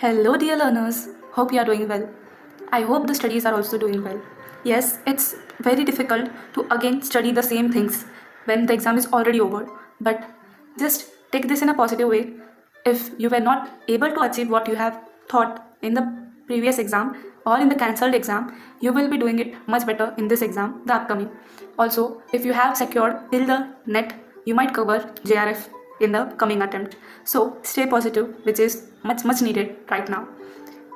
Hello, dear learners. Hope you are doing well. I hope the studies are also doing well. Yes, it's very difficult to again study the same things when the exam is already over. But just take this in a positive way. If you were not able to achieve what you have thought in the previous exam or in the cancelled exam, you will be doing it much better in this exam, the upcoming. Also, if you have secured till the net, you might cover JRF in the coming attempt. So stay positive, which is much needed right now.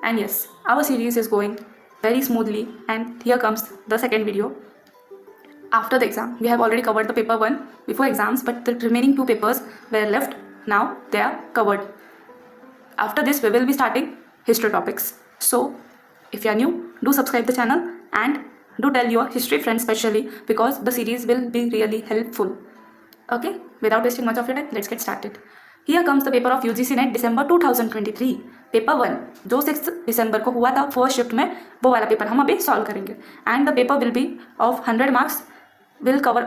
And yes, our series is going very smoothly, and here comes the second video. After the exam, we have already covered the paper 1 before exams, but the remaining 2 papers were left. Now they are covered. After this, we will be starting history topics. So if you are new, do subscribe the channel and do tell your history friends especially, because the series will be really helpful. Okay, without wasting much of your time, let's get started. Here comes the paper of UGC NET December 2023. Paper 1 जो 6 दिसंबर को हुआ था first shift में, वो वाला paper हम अभी solve करेंगे. And the paper will be of 100 marks, will cover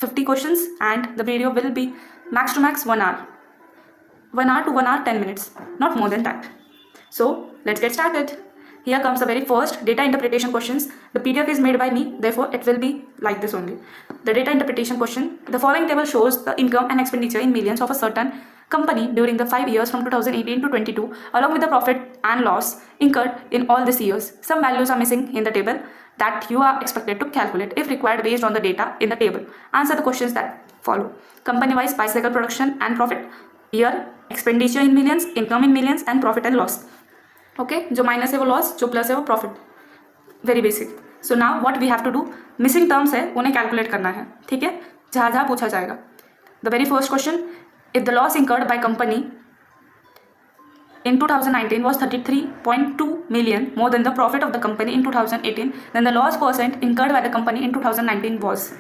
50 questions and the video will be max to max 1 hour. 1 hour to 1 hour 10 minutes, not more than that. So let's get started. Here comes the very first data interpretation questions. The PDF is made by me, therefore it will be like this only. The data interpretation question: the following table shows the income and expenditure in millions of a certain company during the 5 years from 2018 to 22, along with the profit and loss incurred in all these years. Some values are missing in the table that you are expected to calculate if required based on the data in the table. Answer the questions that follow. Company wise bicycle production and profit, year, expenditure in millions, income in millions, and profit and loss. Okay, जो minus है वो loss, जो plus है वो profit. Very basic. So now what we have to do, missing terms है उन्हें calculate करना है. ठीक है, जहाँ जहाँ पूछा जाएगा. The very first question: if the loss incurred by company in 2019 was 33.2 million more than the profit of the company in 2018, then the loss percent incurred by the company in 2019 was.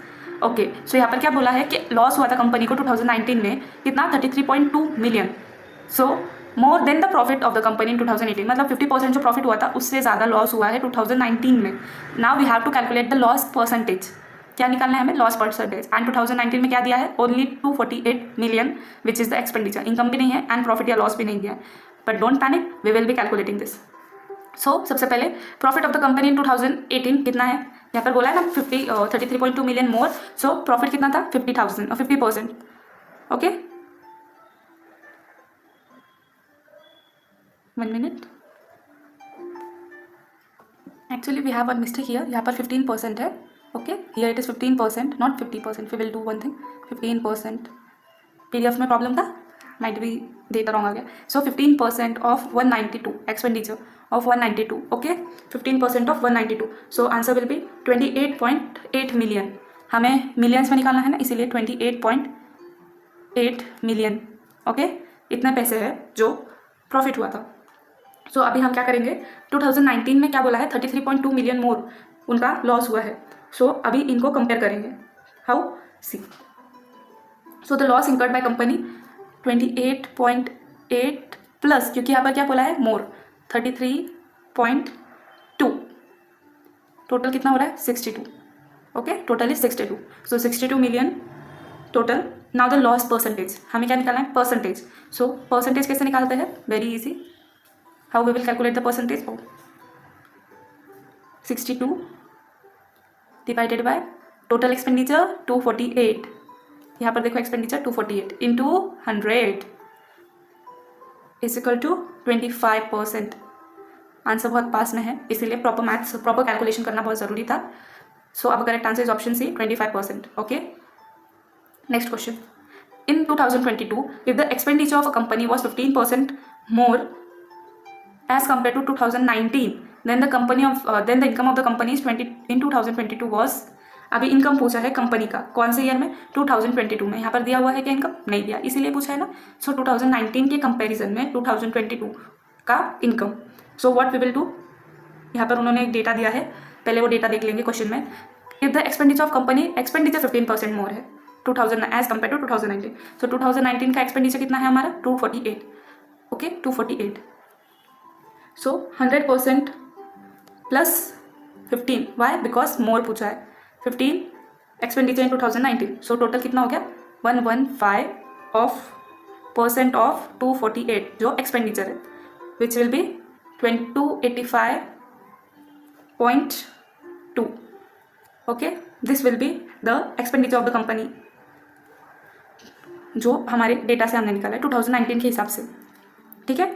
Okay, so यहाँ पर क्या बोला है कि loss हुआ था company को 2019 में कितना, 33.2 million. So more than the profit of the company in 2018, मतलब 50% जो प्रॉफिट हुआ था उससे ज़्यादा लॉस हुआ है 2019 में. Now we have to calculate the loss percentage. क्या निकालना है हमें, लॉस परसेंटेज. एंड 2019 में क्या दिया है, only 248 million which is the expenditure. Income भी नहीं है एंड प्रॉफिट या लॉस भी नहीं दिया है. But don't panic, we will be calculating this. So सबसे पहले profit of the company in 2018 कितना है, यहाँ पर बोला है ना 33.2 मिलियन मोर. सो प्रॉफिट कितना था, 50,000 और 50%. Okay, 1 minute. Actually we have one mistake here. यहाँ पर 15% है. Okay, here it is 15%, not 50%. We will do one thing, 15%. PDF में प्रॉब्लम था, might be data wrong आ गया. So 15% of 192 expenditure of 192. Okay, 15% of 192. So answer will be 28.8 million. हमें millions में निकालना है ना, इसीलिए 28.8 मिलियन. ओके, इतने पैसे है जो प्रॉफिट हुआ था. सो अभी हम क्या करेंगे, 2019 में क्या बोला है, 33.2 मिलियन मोर उनका लॉस हुआ है. सो अभी इनको कंपेयर करेंगे. How, see. So the loss incurred by company 28.8 plus, क्योंकि यहाँ पर क्या बोला है, मोर 33.2. टोटल कितना हो रहा है, 62. Okay, total is 62. So 62 million total. Now the loss percentage, हमें क्या निकालना है, परसेंटेज. सो परसेंटेज कैसे निकालते हैं, very easy. How we will calculate the percentage? 62 divided by total expenditure 248. यहाँ पर देखो expenditure 248 into 100 is equal to 25%. Answer बहुत पास में है, इसीलिए प्रॉपर मैथ्स, प्रॉपर कैलकुलेशन करना बहुत ज़रूरी था. सो अब correct answer is option C, 25%. Okay, next question. In 2022 if the expenditure of a company was 15% more as compared to 2019, then the income of the company is 20 in 2022 was. अभी income पूछा है company का, कौन से year में, 2022 में. यहाँ पर दिया हुआ है कि इनकम नहीं दिया, इसीलिए पूछा है ना. सो 2019 के कंपैरिजन में 2022 का income. So what we will do, यहाँ पर उन्होंने एक डेटा दिया है, पहले वो डेटा देख लेंगे क्वेश्चन में. If the expenditure of company, expenditure 15% मोर है 2000 एज कम्पेयर टू 2019. सो 2019 का एक्सपेंडिचर कितना है हमारा, 248. ओके, 248. सो 100% प्लस 15. वाई, बिकॉज मोर पूछा है. 15 एक्सपेंडिचर इन 2019. सो टोटल कितना हो गया, 115 ऑफ % ऑफ 248 जो एक्सपेंडिचर है. विच will B 285.2. Okay, this will be the expenditure of the company जो हमारे डेटा से हमने निकाला है 2019 के हिसाब से. ठीक है.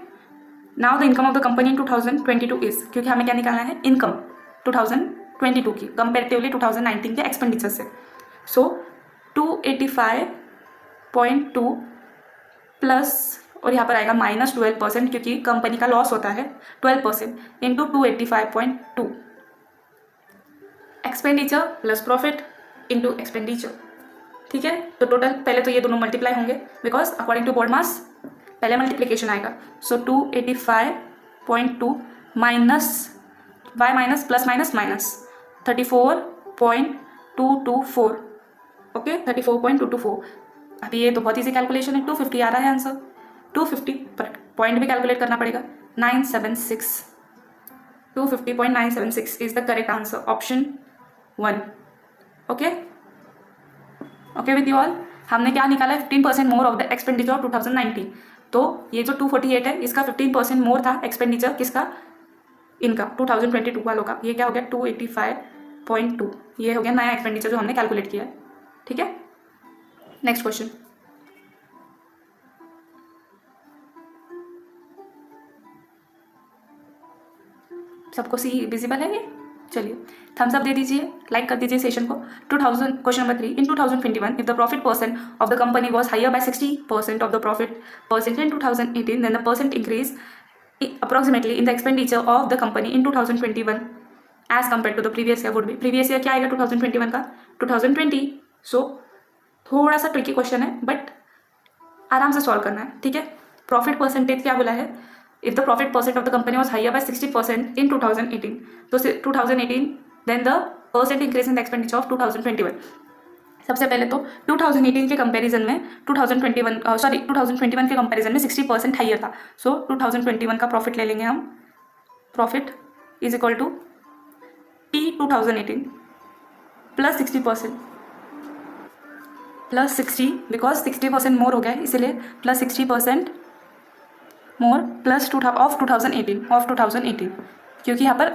Now the income of the company in 2022 is, क्योंकि हमें क्या निकालना है, इनकम 2022 की कंपेरेटिवली 2019 के एक्सपेंडिचर से. सो 285.2 प्लस, और यहाँ पर आएगा -12%, क्योंकि कंपनी का लॉस होता है 12%, into 285.2. Expenditure plus profit into expenditure. ठीक है. तो टोटल पहले तो ये दोनों मल्टीप्लाई होंगे, बिकॉज अकॉर्डिंग टू बोर्ड मास पहले मल्टीप्लिकेशन आएगा. सो 285.2 minus y minus plus minus minus 34.224. Okay, 34.224. अभी ये तो बहुत ईजी कैलकुलेशन है. 250 आ रहा है आंसर. 250 पर पॉइंट भी कैलकुलेट करना पड़ेगा. 976. 250.976 is the correct answer. Option 1. Okay, okay with you all. हमने क्या निकाला है, 15% more of the expenditure of 2019. तो ये जो 248 है, इसका 15% मोर था एक्सपेंडिचर, किसका, इनका 2022 वालों का. ये क्या हो गया, 285.2. ये हो गया नया एक्सपेंडिचर जो हमने कैलकुलेट किया है. ठीक है. Next question. सबको सी विजिबल है ये. चलिए थम्स अप दे दीजिए, लाइक कर दीजिए सेशन को. 2000 question number 3. In 2021 if the profit percent of the company was higher by 60% of the profit percent in 2018, then the percent increase approximately in the expenditure of the company in 2021 as compared to the previous year would be. previous year क्या आएगा 2021 का, 2020. सो थोड़ा सा tricky question है, but आराम से solve करना है. ठीक है. प्रॉफिट परसेंटेज क्या बोला है, if the profit percent of the company was higher by 60% in 2018, तो 2018 then the percent increase in the expenditure of 2021. सबसे पहले तो 2018 के कंपैरिजन में 2021 के कंपैरिजन में 60% हाइयर था. सो 2021 का प्रॉफिट ले लेंगे हम. Profit is equal to P 2018 plus 60% plus 60, because 60% more हो गया है, इसीलिए प्लस 60% मोर प्लस 2018, क्योंकि यहाँ पर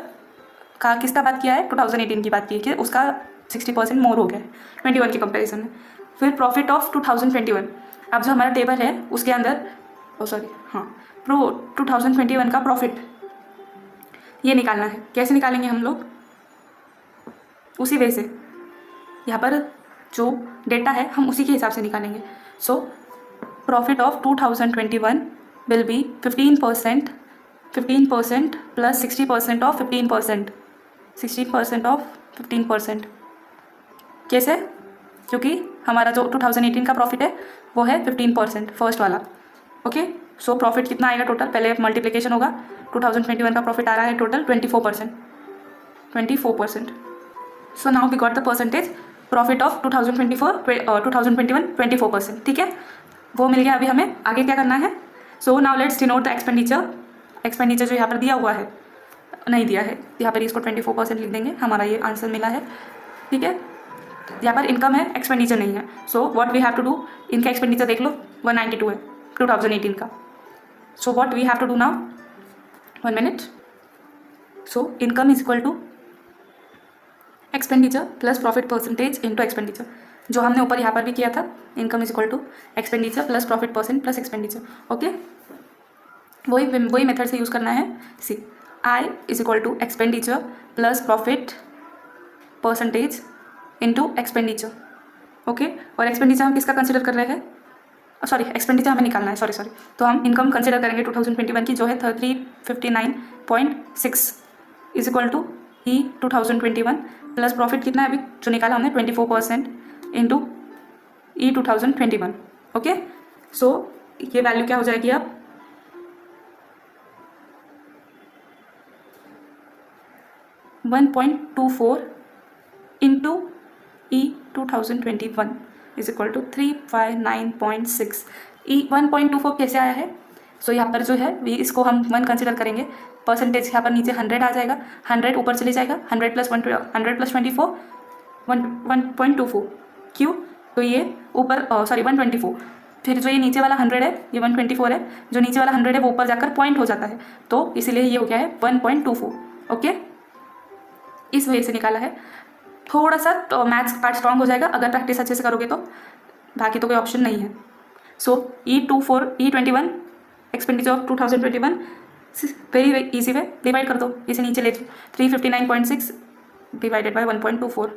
किसका बात किया है, 2018 की बात की है कि उसका 60% मोर हो गया है 21 के कंपैरिजन में. फिर प्रॉफिट ऑफ 2021. अब जो हमारा टेबल है उसके अंदर, 2021 का प्रॉफिट ये निकालना है. कैसे निकालेंगे हम लोग, उसी वे से. यहाँ पर जो डेटा है हम उसी के हिसाब से निकालेंगे. So profit of 2021 will be 15% plus 60% of 15%, 60% of 15%. कैसे, क्योंकि हमारा जो 2018 का प्रॉफिट है वो है 15%, फर्स्ट वाला. ओके. सो प्रॉफिट कितना आएगा टोटल, पहले मल्टीप्लिकेशन होगा. 2021 का प्रॉफिट आ रहा है total 24%. So now we got the percentage. Profit of 2021 24%. ठीक है, वो मिल गया. अभी हमें आगे क्या करना है. So now let's denote the expenditure जो यहाँ पर दिया हुआ है, नहीं दिया है, यहाँ पर इसको 24% लिख देंगे. हमारा ये आंसर मिला है. ठीक है. यहाँ पर इनकम है, एक्सपेंडिचर नहीं है. So what we have to do, इनका एक्सपेंडिचर देख लो 192 है 2018 का. So what we have to do now, 1 minute. So income is equal to expenditure plus profit percentage into expenditure, जो हमने ऊपर यहाँ पर भी किया था. Income is equal to expenditure plus profit percent plus expenditure. Okay, वही मेथड से यूज़ करना है. सी I is equal to expenditure plus profit percentage into expenditure. Okay. और एक्सपेंडिचर हम किसका कंसिडर कर रहे हैं, सॉरी एक्सपेंडिचर हमें निकालना है, सॉरी. तो हम इनकम कंसिडर करेंगे 2021 की, जो है 359.6 is equal to E 2021 plus profit कितना है अभी जो निकाला हमने 24% इंटू ई 2021. ओके. सो ये वैल्यू क्या हो जाएगी अब, $1.24 into E 2021 is equal to 359.6. E 1.24 कैसे आया है, सो यहाँ पर जो है इसको हम 1 कंसिडर करेंगे. परसेंटेज यहाँ पर नीचे 100 आ जाएगा, 100 ऊपर चले जाएगा, 100 प्लस 24 1.24. क्यों, तो ये ऊपर 124 फिर जो ये नीचे वाला 100 है, ये 124 है, जो नीचे वाला 100 है वो ऊपर जाकर पॉइंट हो जाता है, तो इसीलिए ये हो गया है 1.24। ओके, इस वजह से निकाला है। थोड़ा सा तो मैथ्स पार्ट स्ट्रांग हो जाएगा अगर प्रैक्टिस अच्छे से करोगे तो, बाकी तो कोई ऑप्शन नहीं है। सो E21 expenditure of 2021 very easy way, divide कर दो, इसे नीचे ले 359.6 divided by 1.24,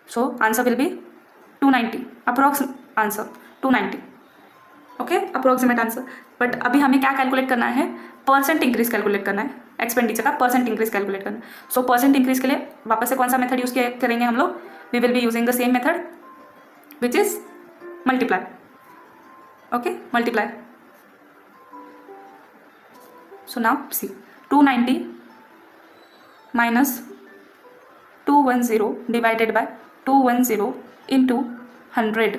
so answer will B 290, approx answer 290। Okay, approximate answer. But अभी हमें क्या कैलकुलेट करना है, परसेंट इंक्रीज कैलकुलेट करना है, एक्सपेंडिचर का परसेंट इंक्रीज कैलकुलेट करना है। सो परसेंट इंक्रीज के लिए वापस से कौन सा मेथड यूज करेंगे हम लोग, we will be using the same method which is multiply. Okay, multiply. So now see 290 minus 210 divided by 210 into 100।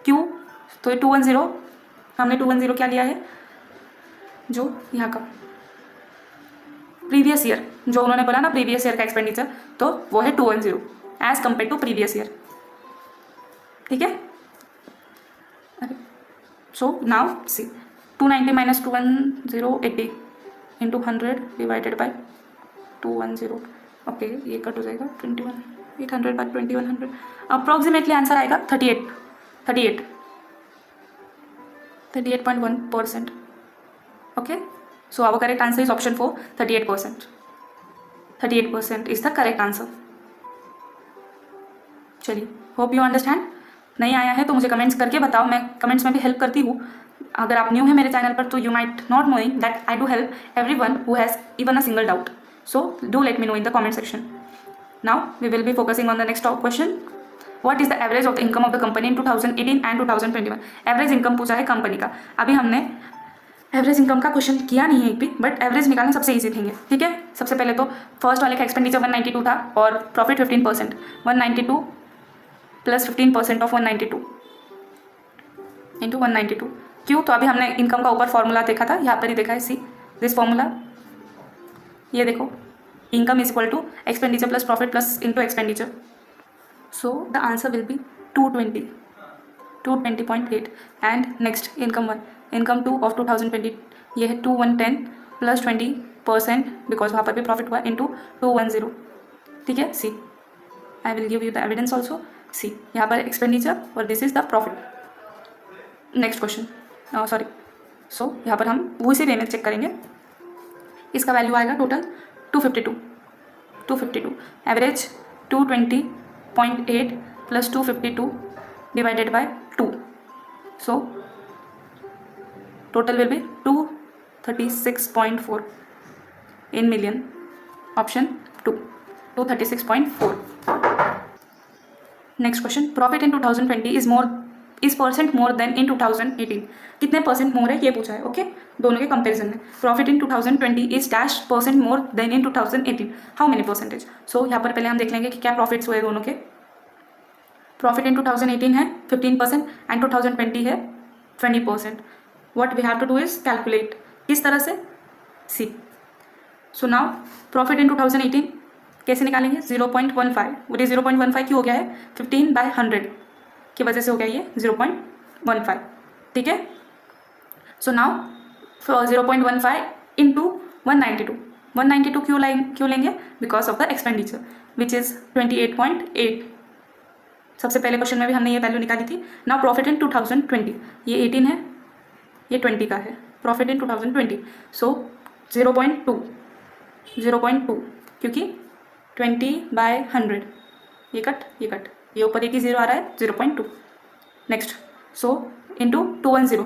क्यों, तो ये 210 हमने 210 क्या लिया है, जो यहाँ का प्रीवियस ईयर, जो उन्होंने बोला ना प्रीवियस ईयर का एक्सपेंडिचर, तो वो है 210 as compare to previous year. ठीक है, so now see 290 minus 210 80 into 100 divided by 210। Okay, ये कट हो जाएगा 21 800 बाय 2100, अप्रॉक्सीमेटली आंसर आएगा 38.1%। Okay, so our correct answer is option 4, 38%। 38% is the correct answer। चलिए, होप यू अंडरस्टैंड। नहीं आया है तो मुझे कमेंट्स करके बताओ, मैं कमेंट्स में भी हेल्प करती हूँ। अगर आप न्यू है मेरे चैनल पर तो you might not knowing that I do help everyone who has even a single doubt, so do let me know in the comment section. Now we will be focusing on the next question, what is the average of the income of the company in 2018 and 2021। Average income पूछा है company का। अभी हमने average income का question किया नहीं है एक भी, बट एवरेज निकालना सबसे इजी थिंग है। ठीक है, सबसे पहले तो फर्स्ट वाले का एक्सपेंडिचर 192 था और प्रॉफिट 15%, 192 प्लस 15% ऑफ 192 इंटू 192। क्यों, तो अभी हमने इनकम का ऊपर फॉर्मूला देखा था, यहाँ पर ही देखा है, सी दिस फॉर्मूला, ये देखो, income is equal to expenditure plus profit plus into expenditure. So the answer will be 220.8। And next income 1, income 2 of 2020, ये है 2110 प्लस 20% बिकॉज वहाँ पर भी प्रॉफिट हुआ इंटू 210। ठीक है, सी I will give you the evidence also. See यहाँ पर एक्सपेंडिचर और this is the profit. Next question, sorry, so यहाँ पर हम उसी वे में चेक करेंगे। इसका वैल्यू आएगा total 252। Average 220.8 plus 252 divided by 2, so total will be 236.4 in million, option 2, 236.4। next question, profit in 2020 is percent more than in 2018। कितने percent more है ये पूछा है। ओके, दोनों के कंपैरिजन में profit in 2020 is dash percent more than in 2018, how many percentage. So यहाँ पर पहले हम देख लेंगे कि क्या प्रॉफिट्स हुए दोनों के। प्रॉफिट इन 2018 है 15% एंड 2020 है 20%। what we have to do is calculate, किस तरह से, सी। सो नाउ प्रॉफिट इन 2018 कैसे निकालेंगे, 0.15। वो 0.15 क्यों हो गया है, 15/100 की वजह से हो गया ये 0.15। ठीक है, सो नाउ 0.15 इंटू 192 क्यों लेंगे, because of the expenditure which is 28.8। सबसे पहले क्वेश्चन में भी हमने ये वैल्यू निकाली थी। नाउ प्रॉफिट इन 2020, ये 18 है, ये 20 का है, प्रॉफिट इन 2020, सो 0.2 क्योंकि 20/100, ये कट ये ऊपर एक ही जीरो आ रहा है, 0.2। नेक्स्ट, सो इंटू 210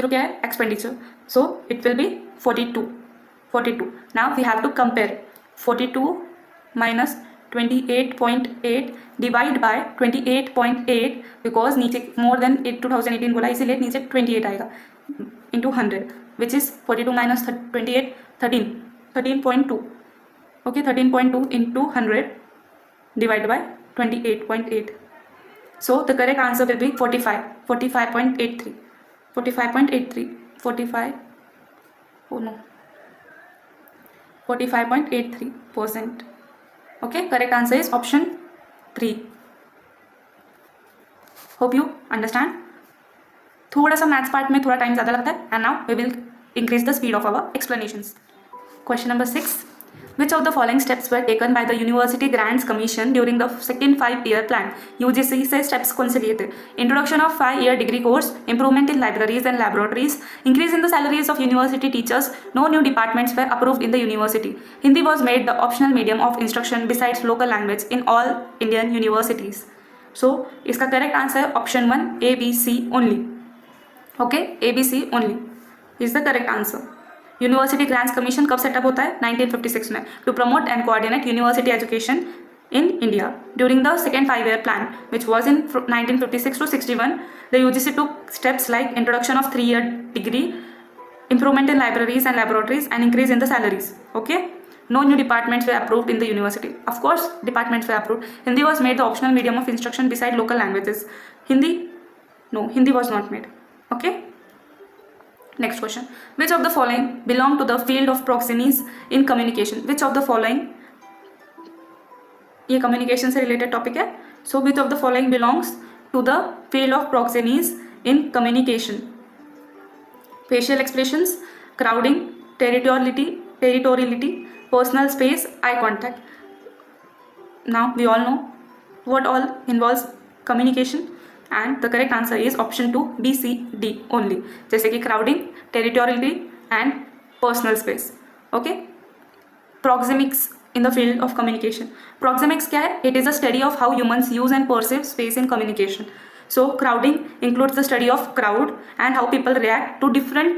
क्या है, expenditure, so it will be 42। Now we have to compare 42 minus 28.8 divide by 28.8 because नीचे मोर देन 2018 बोला, इसीलिए नीचे 28 आएगा इंटू 100 विच इज़ 42 माइनस 28 13.2। ओके, 13.2 into 100 divide by 28.8, so the correct answer will be 45.83 45.83%। Okay, correct answer is option 3। Hope you understand. थोड़ा सा maths part में थोड़ा टाइम ज़्यादा लगता है. And now we will increase the speed of our explanations. Question number 6. Which of the following steps were taken by the University Grants Commission during the second 5-year plan? UGC से steps कौन से लिए थे? Introduction of 5-year degree course, improvement in libraries and laboratories, increase in the salaries of university teachers, no new departments were approved in the university. Hindi was made the optional medium of instruction besides local language in all Indian universities. So इसका correct answer है option 1 A, B, C only. Okay, A, B, C only is the correct answer. University grants commission कब set up होता है? 1956 में, to promote and coordinate university education in India. During the second 5-year plan, which was in 1956 to 61, the UGC took steps like introduction of 3-year degree, improvement in libraries and laboratories, and increase in the salaries. Okay? No new departments were approved in the university. Of course, departments were approved. Hindi was made the optional medium of instruction beside local languages. Hindi? No, Hindi was not made. Okay? Next question. Which of the following belong to the field of proxemies in communication? Which of the following, ये communication से related topic है. So which of the following belongs to the field of proxemies in communication? Facial expressions, crowding, territoriality, personal space, eye contact. Now we all know what all involves communication. And the correct answer is option 2 B, C, D only. जैसे कि crowding, territoriality and personal space. Okay? Proxemics in the field of communication. Proxemics क्या है? It is a study of how humans use and perceive space in communication. So crowding includes the study of crowd and how people react to different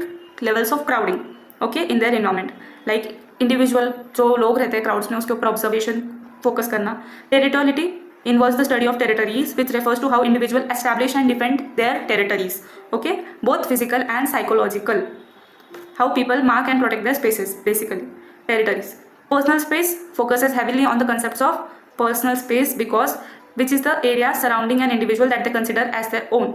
levels of crowding. Okay? In their environment. Like individual जो लोग रहते हैं crowds में उसके ऊपर observation focus करना. Territoriality involves the study of territories, which refers to how individuals establish and defend their territories. Okay, both physical and psychological. How people mark and protect their spaces, basically territories. Personal space focuses heavily on the concepts of personal space because which is the area surrounding an individual that they consider as their own.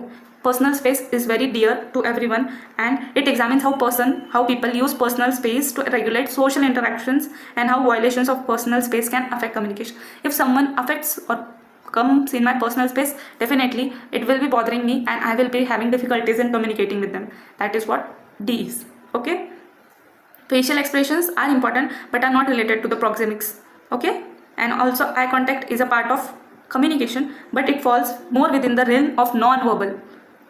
Personal space is very dear to everyone and it examines how people use personal space to regulate social interactions and how violations of personal space can affect communication. If someone affects or comes in my personal space, definitely it will be bothering me and I will be having difficulties in communicating with them. That is what D is. Okay? Facial expressions are important but are not related to the proxemics. Okay? And also eye contact is a part of communication but it falls more within the realm of non-verbal.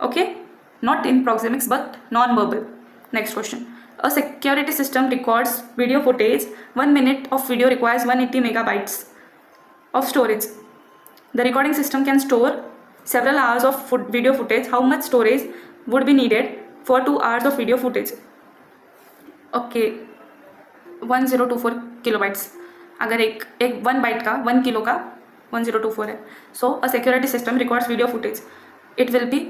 Okay? Not in proxemics but non-verbal. Next question. A security system records video footage. 1 minute of video requires 180 megabytes of storage. The recording system can store several hours of video footage. How much storage would be needed for 2 hours of video footage? Okay, 1024 kilobytes. अगर एक 1 bite का 1 kilo का 1024 है. So a security system records video footage. It will be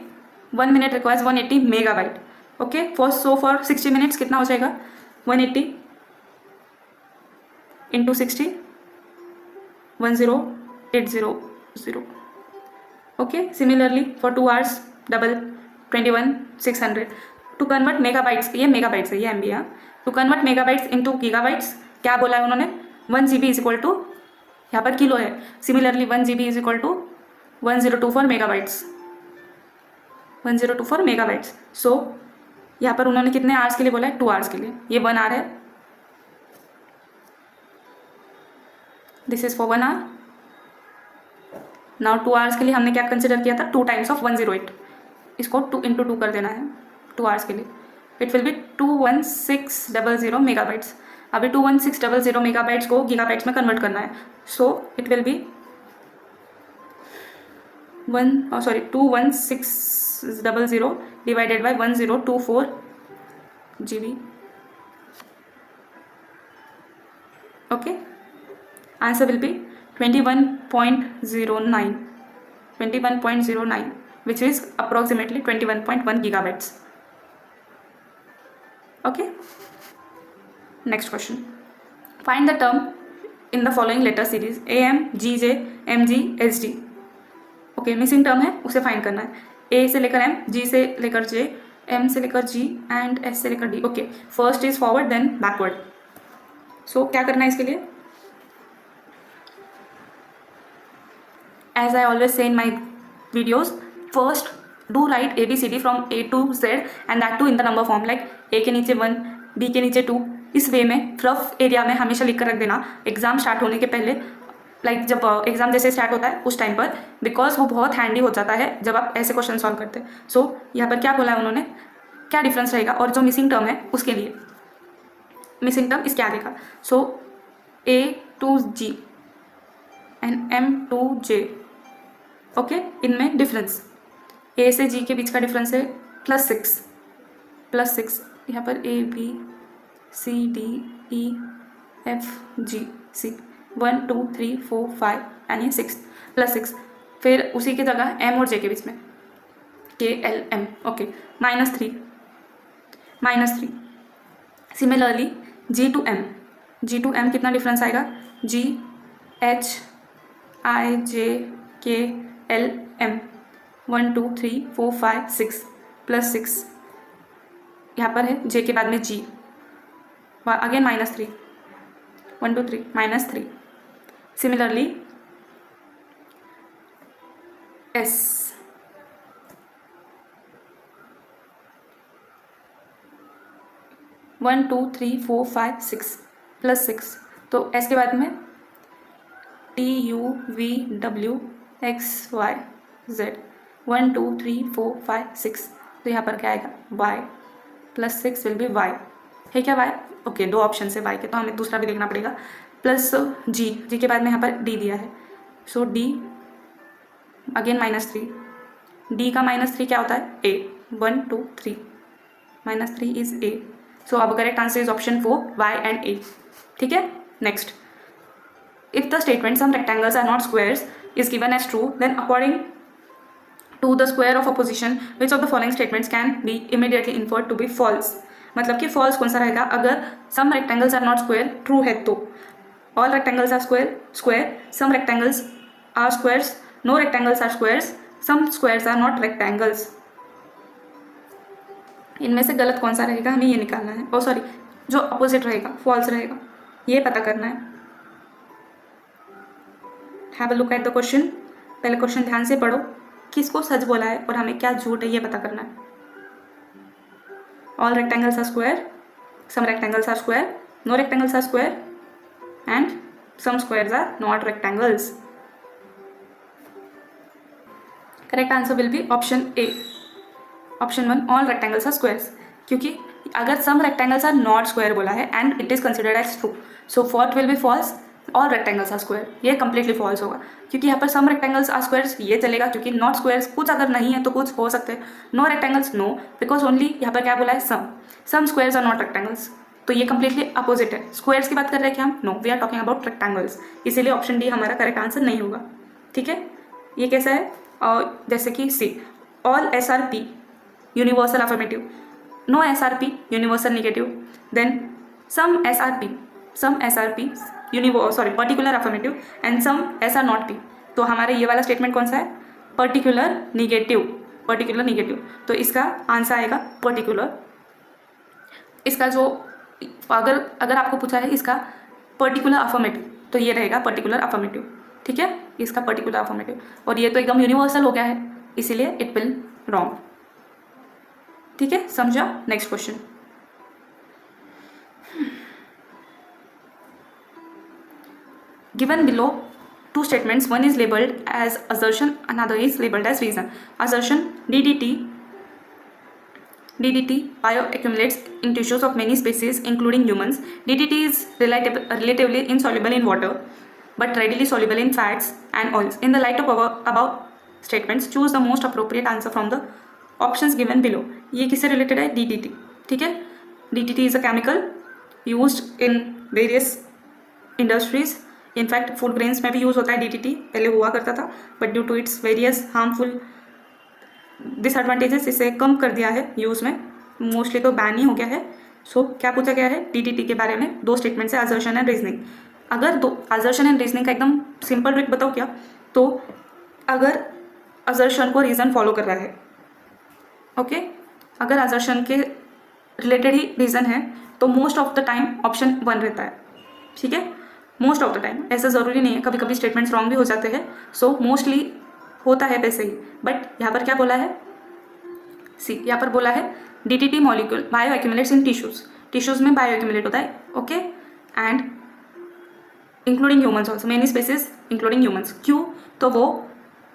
1 minute requires 180 megabyte. Okay, for 60 minutes कितना हो जाएगा? 180 into 60 10800. Okay, similarly for 2 hours double 21600. To convert megabytes, ये megabytes है, ये MB है. To convert megabytes into gigabytes क्या बोला है उन्होंने? 1 GB is equal to, यहाँ पर किलो है. Similarly 1 GB is equal to 1024 megabytes. 1024 megabytes. So यहाँ पर उन्होंने कितने आवर्स के लिए बोला है? 2 आवर्स के लिए. ये 1 आवर है. This is for 1 hour. Now 2 hours के लिए हमने क्या कंसिडर किया था? 2 टाइम्स ऑफ 108. इसको 2 into 2 कर देना है 2 आवर्स के लिए. It will B 21600 megabytes. अभी 21600 मेगाबाइट्स को गीगाबाइट्स में कन्वर्ट करना है. सो it will B 21600 divided by 1024 GB. Okay, answer will be 21.09, which is approximately 21.1 gigabytes. Okay, next question. Find the term in the following letter series: AM, GJ, MG, SD. Okay, missing term है, उसे find करना है. A से लेकर M, G से लेकर J, M से लेकर G and S से लेकर D. Okay, first is forward then backward. So क्या करना है इसके लिए? As I always say in my videos, first do write ABCD from A to Z and that too in the number form, like A के नीचे 1, B के नीचे 2, इस वे में रफ एरिया में हमेशा लिख कर रख देना एग्जाम स्टार्ट होने के पहले, लाइक जब एग्जाम जैसे स्टार्ट होता है उस टाइम पर, बिकॉज वो बहुत हैंडी हो जाता है जब आप ऐसे क्वेश्चन सॉल्व करते हैं. सो यहाँ पर क्या बोला है उन्होंने, क्या डिफरेंस रहेगा और जो मिसिंग टर्म है उसके लिए, मिसिंग टर्म इसके आगे का. सो A to G and M to J, okay, इनमें डिफरेंस A से G के बीच का डिफरेंस है +6 यहाँ पर A B C D E F G C 1 2 3 4 5 and ये 6 +6. फिर उसी की जगह M और J के बीच में K L M, okay, -3. Similarly G to M कितना डिफरेंस आएगा, G H I J K L M 1 2 3 4 5 6 +6 यहाँ पर है J के बाद में G, अगेन -3 1 2 3 -3. सिमिलरली S 1 2 3 4 5 6 +6, तो S के बाद में T U V W X Y Z 1 2 3 4 5 6, तो यहाँ पर क्या आएगा Y +6 विल बी Y, है क्या Y, ओके, 2 ऑप्शन है Y के, तो हमें दूसरा भी देखना पड़ेगा. प्लस G के बाद में यहाँ पर D दिया है, सो D अगेन -3, D का -3 क्या होता है A, 1 2 3 -3 इज A. सो अब correct answer is option 4 Y and A. ठीक है, next, if the statement some rectangles are not squares is given as true, then according to the square of opposition which of the following statements can be immediately inferred to be false. मतलब कि false कौन सा रहेगा, अगर some rectangles are not square true है तो all rectangles are square, some rectangles are squares, no rectangles are squares, some squares are not rectangles. इनमें से गलत कौन सा रहेगा हमें ये निकालना है, सॉरी जो अपोजिट रहेगा फॉल्स रहेगा ये पता करना है. Have a look at the question, पहले क्वेश्चन ध्यान से पढ़ो, किसको सच बोला है और हमें क्या झूठ है ये पता करना है. All rectangles are square, some rectangles are square, no rectangles are square and some squares are not rectangles. Correct answer will be option A, option 1 all rectangles are squares, क्योंकि अगर some rectangles are not square बोला है and it is considered as true, so fourth will be false, all rectangles are square, ये completely false होगा, क्योंकि यहाँ पर सम rectangles are squares ये चलेगा, क्योंकि नॉट स्क्वायर्स कुछ अगर नहीं है तो कुछ हो सकते हैं, no rectangles no, because only यहाँ पर क्या बोला है some squares are not rectangles, तो ये कंप्लीटली अपोजिट है. स्क्वायर्स की बात कर रहे हैं क्या हम, no, we are talking about rectangles, इसीलिए ऑप्शन डी हमारा करेक्ट आंसर नहीं होगा. ठीक है, ये कैसा है, जैसे कि see all SRP universal affirmative, no SRP universal negative, then some SRP particular affirmative and some SR not P. तो हमारा ये वाला स्टेटमेंट कौन सा है, पर्टिकुलर निगेटिव, तो इसका आंसर आएगा पर्टिकुलर. इसका जो अगर आपको पूछा है इसका पर्टिकुलर अफर्मेटिव, तो ये रहेगा पर्टिकुलर अफर्मेटिव. ठीक है, इसका पर्टिकुलर अफर्मेटिव, और ये तो एकदम यूनिवर्सल हो गया है, इसीलिए इट विल रॉन्ग. ठीक है, समझा. Next question, given below two statements, one is labeled as assertion, another is labeled as reason. Assertion, DDT bioaccumulates in tissues of many species including humans. DDT is relatively insoluble in water but readily soluble in fats and oils. In the light of above statements, choose the most appropriate answer from the options given below. ये किससे related है, DDT. ठीक है, DDT is a chemical used in various industries. In fact food grains में भी use होता है DDT, पहले हुआ करता था, but due to its various harmful disadvantages इसे कम कर दिया है यूज़ में, मोस्टली तो बैन ही हो गया है. सो क्या पूछा गया है DDT के बारे में, 2 स्टेटमेंट्स है, असर्शन एंड रीजनिंग. अगर असर्शन एंड रीजनिंग का एकदम सिंपल ट्रिक बताओ क्या, तो अगर असर्शन को रीज़न फॉलो कर रहा है, ओके, अगर असर्शन के रिलेटेड ही रीज़न है तो most of the time option 1 रहता है. ठीक है, मोस्ट ऑफ द टाइम, ऐसा ज़रूरी नहीं है, कभी कभी स्टेटमेंट्स रॉन्ग भी हो जाते हैं. सो मोस्टली होता है वैसे ही, बट यहाँ पर क्या बोला है, सी यहाँ पर बोला है DDT molecule bio accumulates in tissues में बायो एक्यूमुलेट होता है, okay, and including humans also, many species including humans. क्यों? तो वो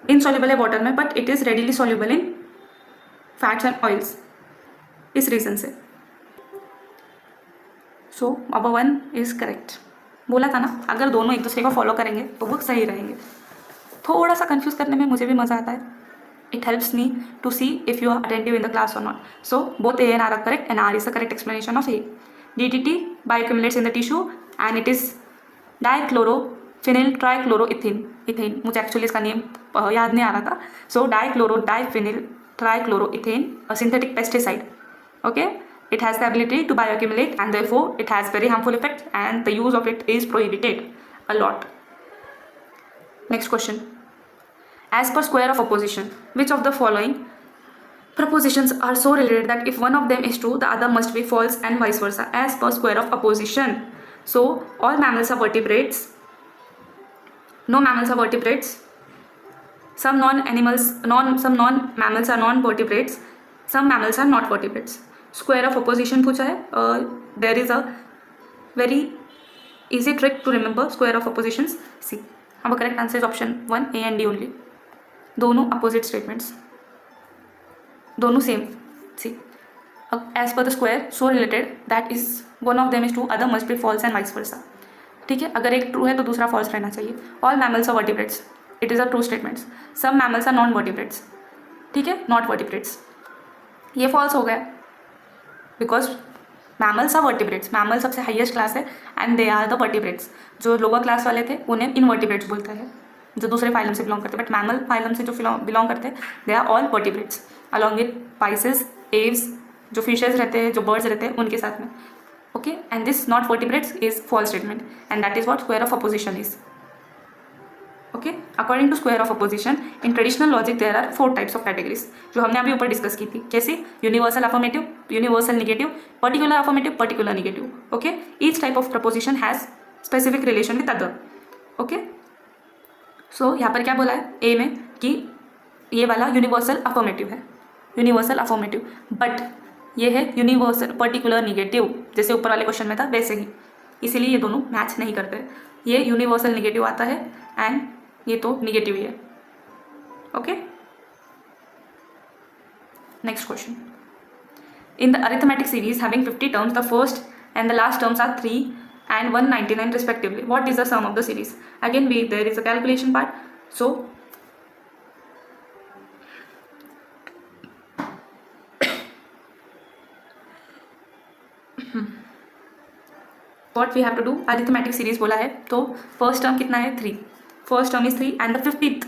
इनसॉल्युबल है वाटर में, but it is readily soluble in fats and oils, इस रीज़न से। So number 1 is correct. बोला था ना, अगर दोनों एक दूसरे को फॉलो करेंगे तो वो सही रहेंगे। थोड़ा सा कंफ्यूज करने में मुझे भी मज़ा आता है। It helps me to see if you are attentive in the class or not. So both A and R are correct and R is the correct explanation of A. DDT bioaccumulates in the tissue and it is dichlorophenyl trichloroethane. Ethane मुझे actually इसका name याद नहीं आ रहा था। सो डाइक्लोरोडाइफिनिल ट्राइक्लोरोइथेन, a synthetic pesticide. Okay, it has the ability to bioaccumulate and therefore it has very harmful effects and the use of it is prohibited a lot. Next question. As per square of opposition, which of the following propositions are so related that if one of them is true, the other must be false and vice versa? As per square of opposition. So all mammals are vertebrates. No mammals are vertebrates. Some non-mammals are non-vertebrates. Some mammals are not vertebrates. Square of opposition पूछा है. There is a very easy trick to remember square of oppositions. See, our correct answer is option 1, A and D only. दोनों opposite statements, दोनों same. See, as per the square so related that is one of them is true, other must be false and vice versa. ठीक है, अगर एक true है तो दूसरा false रहना चाहिए। All mammals are vertebrates, it is a true statements. सब मैमल्स आर नॉन वर्टिब्रेट्स, ठीक है, नॉट वर्टिब्रेट्स, ये फॉल्स हो गया because mammals are vertebrates. Mammal सबसे हाईएस्ट क्लास है and they are the vertebrates. जो लोअर क्लास वाले थे उन्हें इनवर्टिब्रेट्स बोलते हैं, जो दूसरे फाइलम से बिलोंग करते हैं, बट मैमल फाइलम से जो बिलोंग करते हैं they are all vertebrates along with pisces, aves, जो फिशेज रहते हैं, जो बर्ड्स रहते हैं उनके साथ में। Okay, and this not vertebrates is false statement and that is what square of opposition is. Okay, according to square of opposition in traditional logic there are 4 types of categories, जो हमने अभी ऊपर discuss की थी। कैसे? Universal affirmative, universal negative, particular affirmative, particular negative. Okay, each type of proposition has specific relation with other. Okay, so यहाँ पर क्या बोला है ए में कि ये वाला यूनिवर्सल अफर्मेटिव है, यूनिवर्सल अफर्मेटिव, बट ये है यूनिवर्सल पर्टिकुलर निगेटिव, जैसे ऊपर वाले क्वेश्चन में था वैसे ही, इसीलिए ये दोनों मैच नहीं करते। ये यूनिवर्सल निगेटिव आता है एंड ये तो निगेटिव ही है। Okay, next question. In the arithmetic series having 50 terms, the first and the last terms are 3 and 199 respectively. What is the sum of the series? Again there is a calculation part. So what we have to do, arithmetic series बोला है तो first term कितना है 3, first term is 3 and the 50th,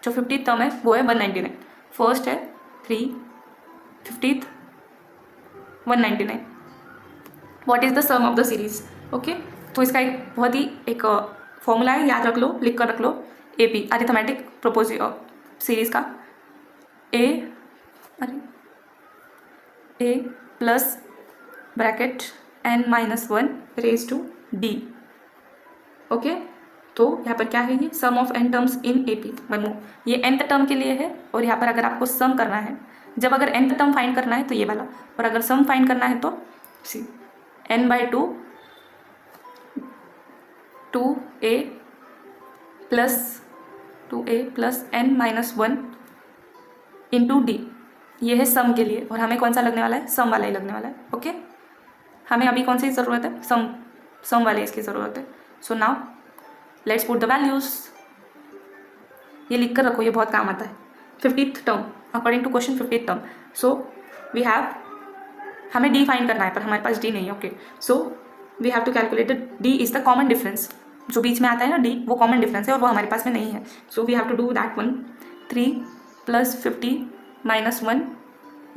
जो 50th term है वो है 199। First है 3, 50th 199। What is the sum of the series? Okay, तो इसका एक बहुत ही एक फॉर्मूला है, याद रख लो, लिख कर रख लो। AP अरिथमेटिक सीरीज का a plus bracket n-1 raise to d। Okay, तो यहाँ पर क्या है, ये sum of n terms in AP। बनू, ये nth टर्म के लिए है और यहाँ पर अगर आपको सम करना है, जब अगर nth टर्म फाइंड करना है तो ये वाला, और अगर सम फाइंड करना है तो सी n/2 2a plus n-1 into d, ये है सम के लिए, और हमें कौन सा लगने वाला है? सम वाला ही लगने वाला है। ओके, हमें अभी कौन सी ज़रूरत है? सम वाले इसकी ज़रूरत है। So now let's put the values. ये लिख कर रखो, ये बहुत काम आता है। 50th term according to question 50th term. So we have, हमें डी फाइंड करना है पर हमारे पास डी नहीं है। Okay, so we have to calculate D is the common difference, जो बीच में आता है ना डी, वो कॉमन डिफरेंस है और वो हमारे पास में नहीं है। So we have to do that one. 3 + 50 - 1,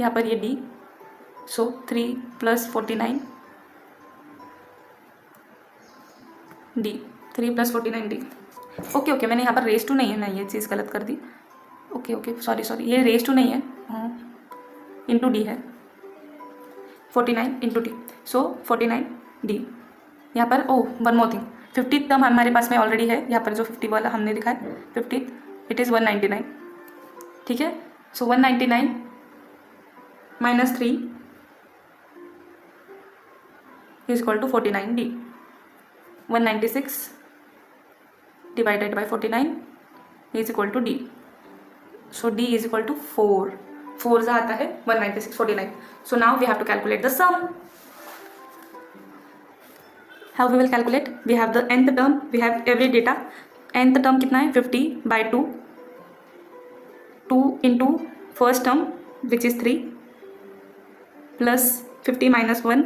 यहाँ पर ये डी, सो 3 + 49 डी, 3 + 49 डी। ओके, मैंने यहाँ पर रेस टू नहीं है, मैं ये चीज़ गलत कर दी। ओके, सॉरी, ये रेस टू नहीं है, इंटू डी है, 49 इंटू डी, सो 49 डी। यहाँ पर one more thing, 50th term हमारे पास में ऑलरेडी है, यहाँ पर जो 50 वाला हमने लिखा है 50th, इट इज़ 199। ठीक है. सो 199 minus 3 is equal to 49D. 196 divided by 49 is equal to D. So D is equal to 4. 4 से आता है 196 49. So now we have to calculate the sum. How we will calculate? We have the nth term, we have every data. nth term कितना है 50 by 2. 2 into first term which is 3 plus 50 minus 1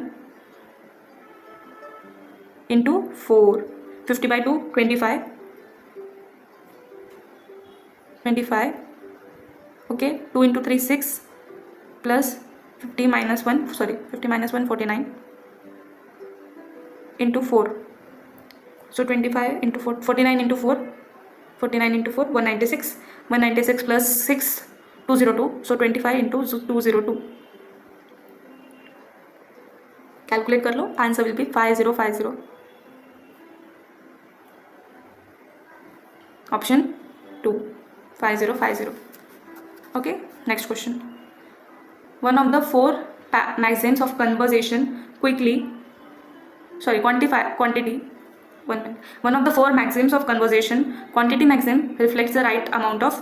into 4. 50 by 2 25. 25. Okay, 2 into 3 6 plus 50 minus 1 49 into 4. So 25 into 4 49 into 4 49 into 4 196. 196 plus 6 202. So 25 into 202. Calculate कर लो. Answer will be 5050. Option 2 5050. Okay, next question. One of the 4 maxims of conversation quantity. 1 minute. One of the 4 maxims of conversation, quantity maxim, reflects the right amount of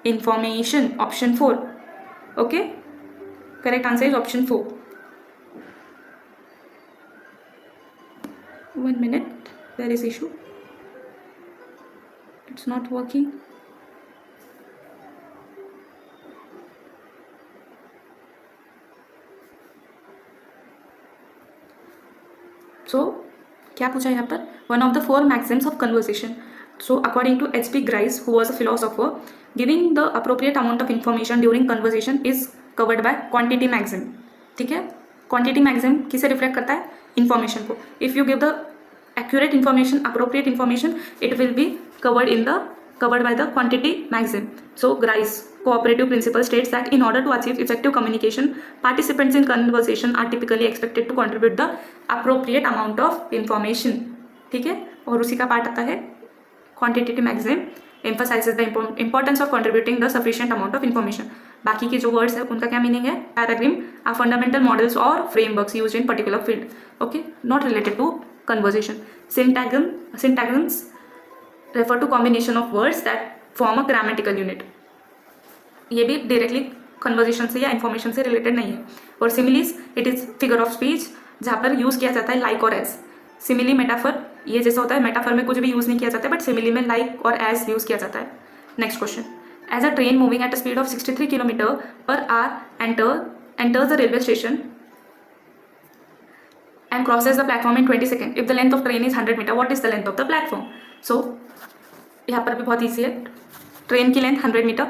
information. Option 4. Okay, correct answer is option 4. 1 minute, there is issue, it's not working. So क्या पूछा यहाँ पर? One of the 4 maxims of conversation. So according to H.P. Grice, who was a philosopher, giving the appropriate amount of information during conversation is covered by quantity maxim. ठीक है, quantity maxim किसे reflect करता है? Information को. If you give the accurate information, appropriate information, it will be covered by the quantity maxim. So Grice cooperative principle states that in order to achieve effective communication, participants in conversation are typically expected to contribute the appropriate amount of information. ठीक है, और उसी का part आता है quantitative maxim emphasizes the importance of contributing the sufficient amount of information. बाकी के जो वर्ड्स है उनका क्या मीनिंग है? पैराग्राम are fundamental models or frameworks used in particular field. Okay, not related to conversation. Syntagms refer to combination of words that form a grammatical unit. ये भी directly conversation से या इन्फॉर्मेशन से रिलेटेड नहीं है. और similes, it is figure of speech जहाँ पर यूज़ किया जाता है लाइक और एज. सिमिली मेटाफर, ये जैसा होता है मेटाफर में कुछ भी यूज़ नहीं किया जाता है, बट सिमिली में लाइक और एज यूज़ किया जाता है. Next question. As a train moving at a speed of 63 kilometre per hour enters the railway station and crosses the platform in 20 seconds. If the length of train is 100 meter, what is the length of the platform? So यहाँ पर भी बहुत easy है. Train की length 100 metre,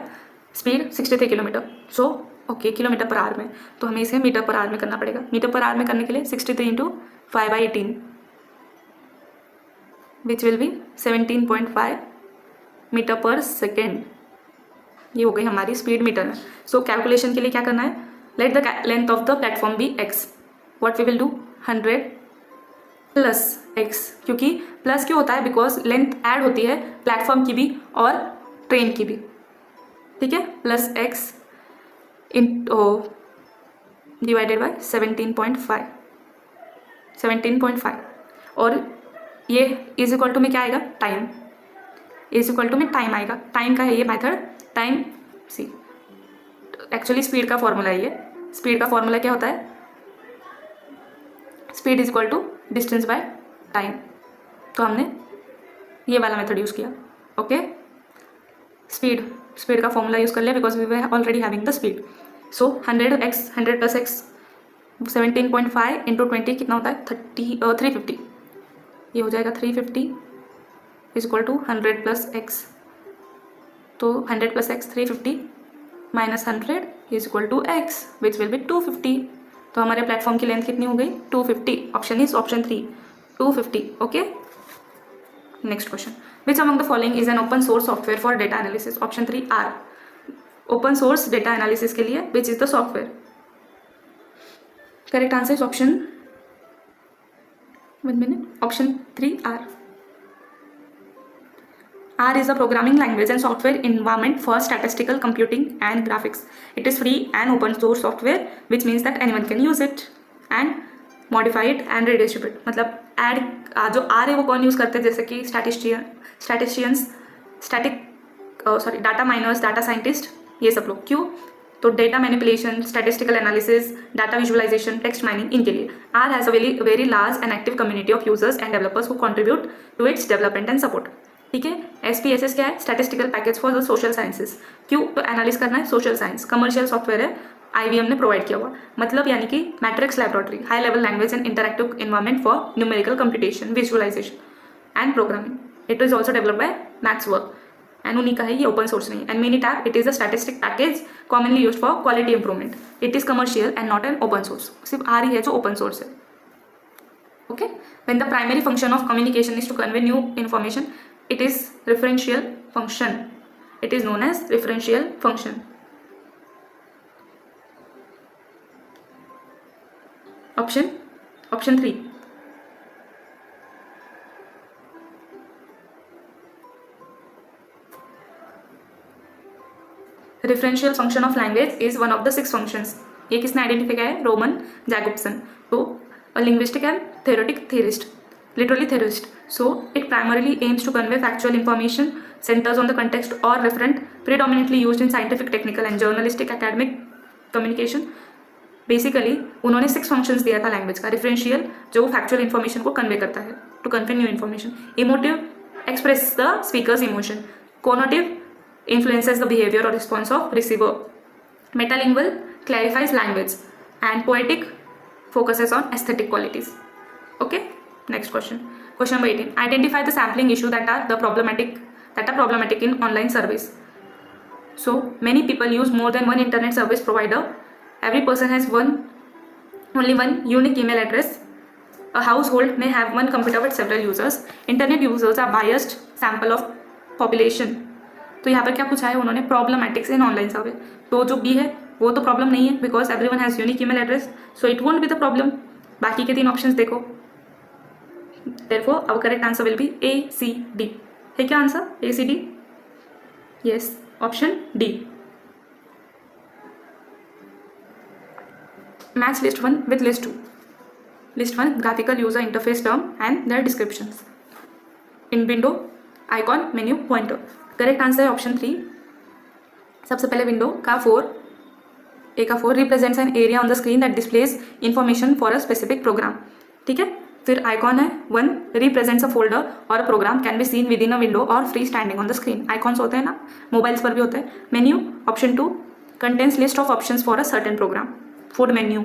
speed 63 kilometre. So okay, kilometre per hour में, तो हमें इसे मीटर पर आवर में करना पड़ेगा. मीटर पर आवर में करने के लिए 63 into 5/18 which will be 17.5 metre per second. ये हो गई हमारी स्पीड मीटर में. सो कैलकुलेशन के लिए क्या करना है? Let the length of the platform be X. What we will do? 100 plus X. क्योंकि प्लस क्यों होता है? बिकॉज लेंथ ऐड होती है प्लेटफॉर्म की भी और ट्रेन की भी. ठीक है, plus X in divided by 17.5. और ये इज इक्वल टू में क्या आएगा? टाइम. इज इक्वल टू में टाइम आएगा. टाइम का है ये method. Time see actually speed का फॉर्मूला है ये. स्पीड का फॉर्मूला क्या होता है? Speed is equal to distance by time. तो हमने ये वाला मेथड यूज़ किया. ओके, स्पीड का फॉर्मूला यूज़ कर लिया because we were already having the speed. So 100 plus X 17.5 into 20 कितना होता है? 350. ये हो जाएगा 350 is equal to 100 plus X. तो 100 plus X 350 minus 100 is equal to X which will be 250. तो हमारे प्लेटफॉर्म की लेंथ कितनी हो गई? 250. Option is option 3 250. Okay, next question. Which among the following is an open source software for data analysis? Option 3 R. Open source data analysis के लिए which is the software? Correct answer is option 1 minute. Option 3 R. R is a programming language and software environment for statistical computing and graphics. It is free and open source software, which means that anyone can use it and modify it and redistribute. मतलब add जो R है वो कौन use करते हैं, जैसे कि statisticians, data miners, data scientist, ये सब लोग. क्यों? तो data manipulation, statistical analysis, data visualization, text mining, इनके लिए. R has a very large and active community of users and developers who contribute to its development and support. ठीक है. SPSS क्या है? Statistical package for the social sciences. क्यों? तो analysis करना है सोशल साइंस. कमर्शियल सॉफ्टवेयर है, IBM ने प्रोवाइड किया हुआ. मतलब यानी कि matrix laboratory, high level language and interactive environment for numerical computation, visualization and programming. It is also developed by maths work and उन्हीं का है, ये ओपन सोर्स नहीं. And minitab, it is a statistic package commonly used for quality improvement. It is commercial and not an open source. सिर्फ R ही है जो open source है. Okay. When the primary function of communication is to convey new information, it is referential function. It is known as referential function. Option 3. Referential function of language is one of the 6 functions. ये किसने identify किया है? Roman Jacobson. तो a linguistic and theoretic theorist. Literally theorist. So it primarily aims to convey factual information, centers on the context or referent, predominantly used in scientific, technical and journalistic academic communication. Basically उन्होंने 6 functions दिया था language का. रिफरेंशियल जो factual information को convey करता है, to convey new information. Emotive, express the speaker's emotion. Conative, influences the behavior or response of receiver. Metalingual, clarifies language. And poetic, focuses on aesthetic qualities. Okay. Next question. Question number 18. Identify the sampling issue that are problematic in online service. So many people use more than one internet service provider. Every person has only one unique email address. A household may have one computer with several users. Internet users are biased sample of population. तो यहाँ पर क्या पूछा है उन्होंने? प्रॉब्लमेटिक्स इन online service. तो जो B है वो तो प्रॉब्लम नहीं है, because everyone has unique email address, so it won't be the problem. बाकी के 3 ऑप्शंस देखो. Therefore, our correct answer will be A, C, D. है क्या answer? A, C, D? Yes, option D. Match list 1 with list 2. List 1, graphical user interface term and their descriptions. In window, icon, menu, pointer. Correct answer है option 3. सबसे पहले window का 4, A का 4 represents an area on the screen that displays information for a specific program. ठीक है. फिर icon है 1, represents a folder or a program can be seen within a window or free standing on the screen. Icons होते हैं ना, mobiles पर भी होते हैं. Menu, option 2, contains list of options for a certain program. Food menu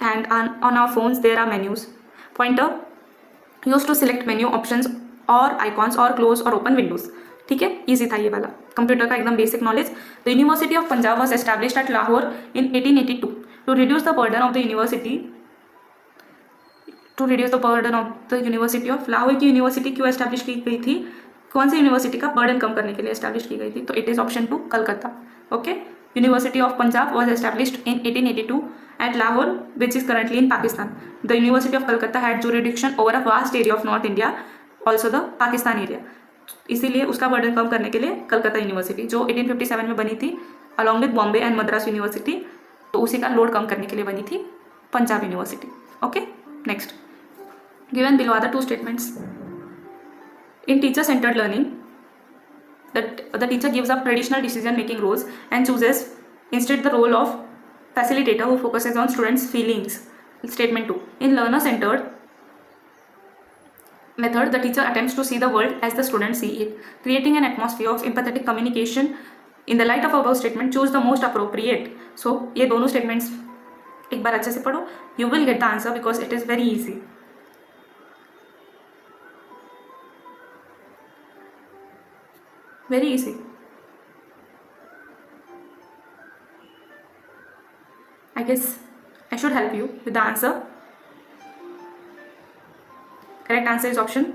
and on our phones there are menus. Pointer, use to select menu options or icons or close or open windows. ठीक है, easy था ये वाला, computer का एकदम basic knowledge. The university of Punjab was established at Lahore in 1882 to reduce the burden of the university. Lahore की university क्यों establish की गई थी? कौन सी यूनिवर्सिटी का बर्डन कम करने के लिए एस्टैब्लिश की गई थी? तो it is option 2, Calcutta. Okay. University of Punjab was established in 1882 at Lahore which is currently in Pakistan. The university of Calcutta had jurisdiction over a vast area of north India, also the Pakistan area. इसीलिए उसका burden कम करने के लिए Calcutta university, जो 1857 में बनी थी along with Bombay and Madras university, तो उसी का लोड कम करने के लिए बनी थी Punjab university. Okay. Next, given below are the 2 statements. In teacher-centered learning, that the teacher gives up traditional decision-making roles and chooses instead the role of facilitator who focuses on students' feelings. Statement 2. In learner-centered method, the teacher attempts to see the world as the students see it, creating an atmosphere of empathetic communication. In the light of above statement, choose the most appropriate. So, ये दोनों statements एक बार अच्छे से पढ़ो. You will get the answer because it is very easy. Very easy. I guess I should help you with the answer. Correct answer is option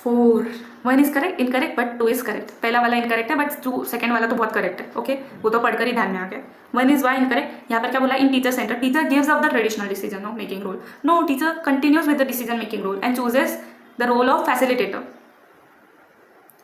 4. 1 is correct, incorrect but 2 is correct. पहला वाला incorrect है but 2 second वाला तो बहुत correct है. Okay, वो तो पढ़कर ही ध्यान में आ गया. 1 is why incorrect. यहाँ पर क्या बोला? In teacher centre, teacher gives up the traditional decision of making role. No, teacher continues with the decision making role and chooses the role of facilitator.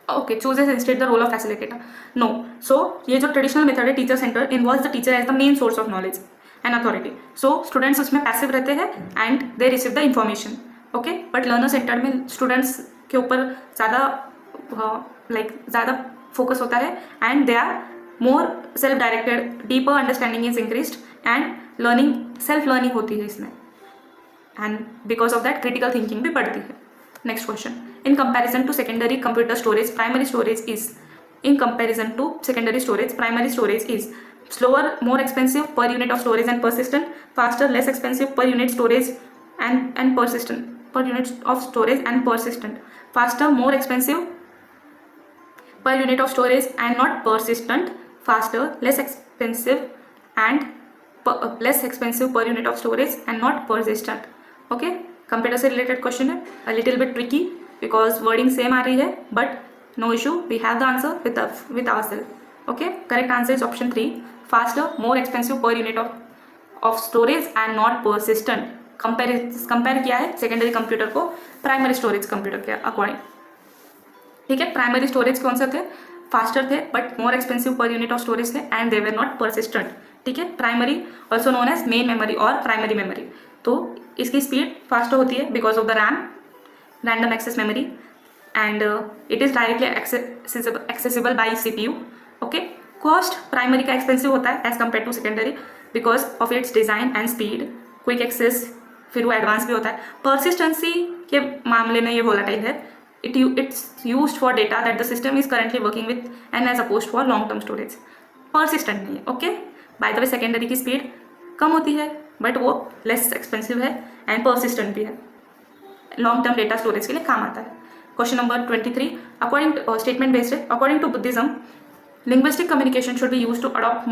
Okay, chooses instead the role of facilitator, no. So ये जो traditional method है teacher centre involves the teacher as the main source of knowledge and authority. So students उसमें passive रहते हैं and they receive the information. Okay, but learner centre में students के ऊपर ज़्यादा फोकस होता है and they are more self directed, deeper understanding is increased and learning self learning होती है इसमें, and because of that critical thinking भी बढ़ती है. Next question, in comparison to secondary computer storage primary storage is slower, more expensive per unit of storage and persistent, faster, less expensive per unit storage and persistent, per unit of storage and persistent, faster, more expensive per unit of storage and not persistent, faster, less expensive per unit of storage and not persistent. Okay, computer से related question है, a little bit tricky because wording same आ रही है, but no issue, we have the answer with our self. Okay, correct answer is option 3, faster, more expensive per unit of storage and not persistent. Compare किया है secondary computer को primary storage computer के according. ठीक है, primary storage कौन सा थे, faster थे, but more expensive per unit of storage थे and they were not persistent. ठीक है, primary also known as main memory और प्राइमरी मेमोरी. तो इसकी स्पीड फास्टर होती है because of the random access memory, and it is directly accessible by CPU. Okay, cost primary का expensive होता है as compare to secondary because of its design and speed, quick access, फिर वो advance भी होता है. परसिस्टेंसी के मामले में ये वोलाटाइल है. It's used for data that the system is currently working with and as opposed for long term storage. Persistent नहीं है. Okay, by the way secondary की स्पीड कम होती है बट वो लेस एक्सपेंसिव है एंड परसिस्टेंट भी है, लॉन्ग टर्म डेटा स्टोरेज के लिए काम आता है. Question number 23, according statement based है. According to Buddhism, linguistic communication should be used to adopt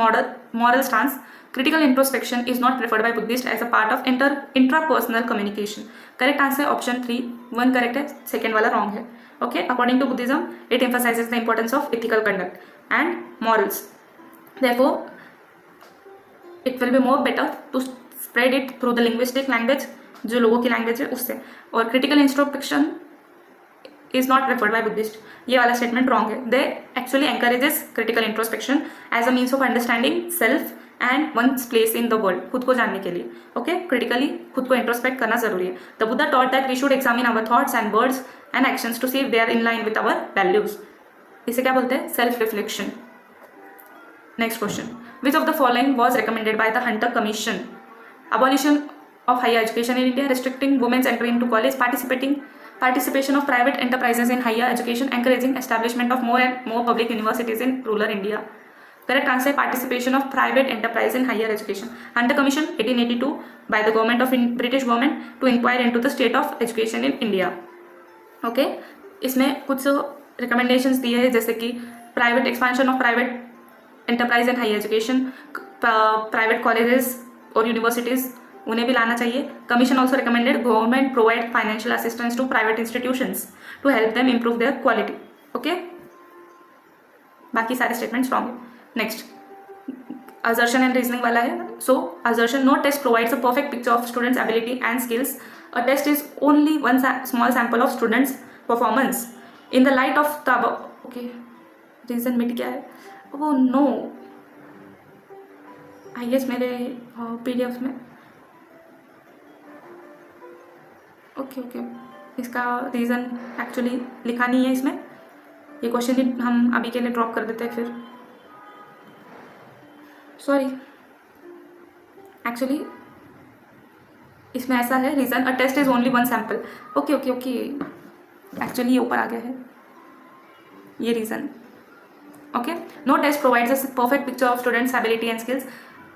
moral stance. Critical introspection is not preferred by Buddhist as a part of intrapersonal communication. Correct answer option 3, 1 correct है, second वाला wrong है. Okay, according to Buddhism, it emphasizes the importance of ethical conduct and morals. Therefore, it will be more better to spread it through the linguistic language, जो लोगों की language है उससे. और critical introspection is not preferred by Buddhist. ये वाला statement wrong है. They actually encourages critical introspection as a means of understanding self and one's place in the world. खुद को जानने के लिए. ओके, क्रिटिकली खुद को इंट्रोस्पेक्ट करना जरूरी है. The Buddha taught that we should examine our thoughts and words and actions to see if they are in line with our values. इसे क्या बोलते हैं, self reflection. Next question, which of the following was recommended by the Hunter Commission? Abolition of higher education in India, restricting women's entry into college, participation of private enterprises in higher education, encouraging establishment of more and more public universities in rural India. Correct answer, participation of private enterprise in higher education. Hunter Commission 1882 by the government of British government to inquire into the state of education in India. Okay, इसमें कुछ recommendations दिए हैं जैसे कि private expansion of private enterprise in higher education, private colleges और universities उन्हें भी लाना चाहिए. Commission also recommended government provide financial assistance to private institutions to help them improve their quality. Okay, बाकी सारे स्टेटमेंट्स रॉन्ग है. नेक्स्ट, असर्शन एंड रीजनिंग वाला है. So assertion, no test provides a perfect picture of students ability and skills. A test is only one small sample of students performance in the light of the. Okay, reason मिट गया है. Oh no, I guess मेरे PDF में. Okay, इसका reason actually लिखा नहीं है इसमें. ये क्वेश्चन ही हम अभी के लिए ड्रॉप कर देते हैं फिर. सॉरी, एक्चुअली इसमें ऐसा है reason, a test is only one sample. Okay, actually ये ऊपर आ गया है ये reason. Okay, no test provides a perfect picture of students ability and skills.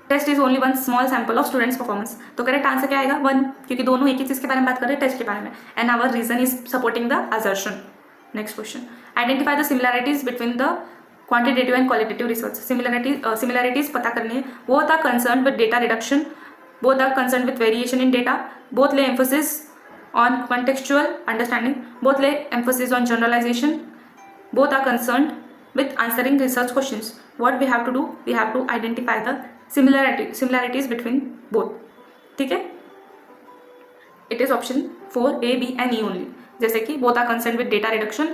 Test is only one small sample of students performance. तो correct answer क्या आएगा, 1, क्योंकि दोनों एक ही चीज़ के बारे में बात कर रहे हैं, टेस्ट के बारे में. And our reason is supporting the assertion. Next question, identify the similarities between the quantitative and qualitative research. Similarities पता करनी है. Both are concern with data reduction, both are concern with variation in data, both lay emphasis on contextual understanding, both lay emphasis on generalization, both are concerned with answering research questions. What we have to do, we have to identify the similarities between both. ठीक है, it is option 4 A, B and E only. जैसे कि both are concerned with data reduction,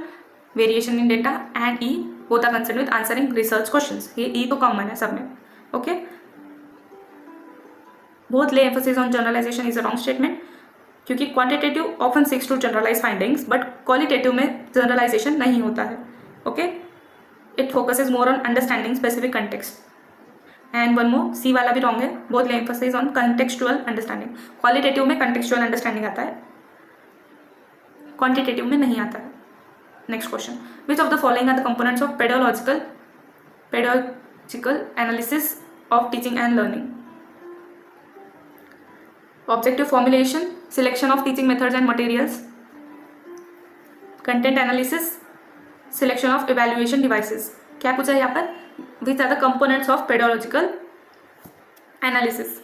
variation in data, and ई both are concern with answering research questions. ये ई तो common है सब में, okay. Both lay emphasis on generalization is a wrong statement, क्योंकि quantitative often seeks to generalize findings but qualitative में generalization नहीं होता है, okay. It focuses more on understanding specific context. And one more, C वाला भी wrong है, both lay emphasis on contextual understanding. Qualitative में contextual understanding आता है, क्वांटिटेटिव में नहीं आता है। Next question, which of the following are the components of pedagogical analysis of teaching and learning? Objective formulation, selection of teaching methods and materials, content analysis, selection of evaluation devices. क्या पूछा है यहाँ पर? Which are the components of pedagogical analysis?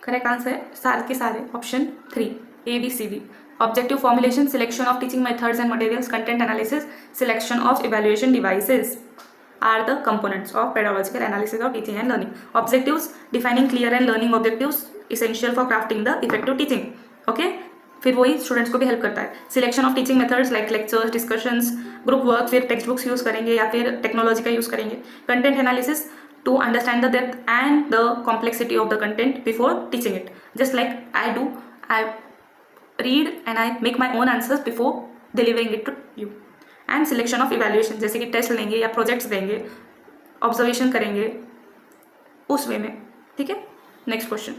Correct answer है सारे के सारे option 3 A B C D। Objective formulation, selection of teaching methods and materials, content analysis, selection of evaluation devices are the components of pedagogical analysis of teaching and learning. Objectives, defining clear and learning objectives essential for crafting the effective teaching, okay। फिर वही students को भी help करता है। Selection of teaching methods like lectures, discussions, group work, फिर text books use करेंगे या फिर टेक्नोलॉजी का यूज़ करेंगे। Content analysis, to understand the depth and the complexity of the content before teaching it, just like I do. I read and I make my own answers before delivering it to you. And selection of evaluation, जैसे कि test लेंगे या projects देंगे, observation करेंगे उस वे में, ठीक है। Next question,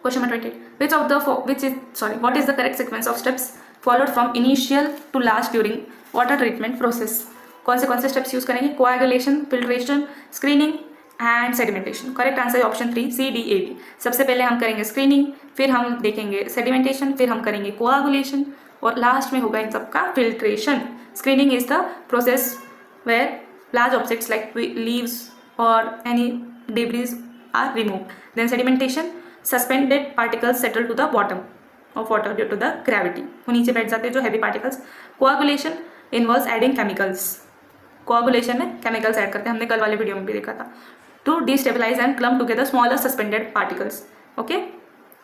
question number 28, what is the correct sequence of steps followed from initial to last during water treatment process? कौन से स्टेप्स यूज करेंगे? Coagulation, filtration, screening and sedimentation. Correct answer है option 3 C D A B। सबसे पहले हम करेंगे screening, फिर हम देखेंगे सेडिमेंटेशन, फिर हम करेंगे कोएगुलेशन और लास्ट में होगा इन सबका filtration. Screening is the process where large objects like leaves or any debris are removed. Then sedimentation, suspended particles settle to the bottom of water due to the gravity, वो नीचे बैठ जाते हैं जो heavy particles. Coagulation involves adding chemicals, coagulation में chemicals add करते हैं, हमने कल वाले वीडियो में भी देखा था। To destabilize and clump together smaller suspended particles, okay.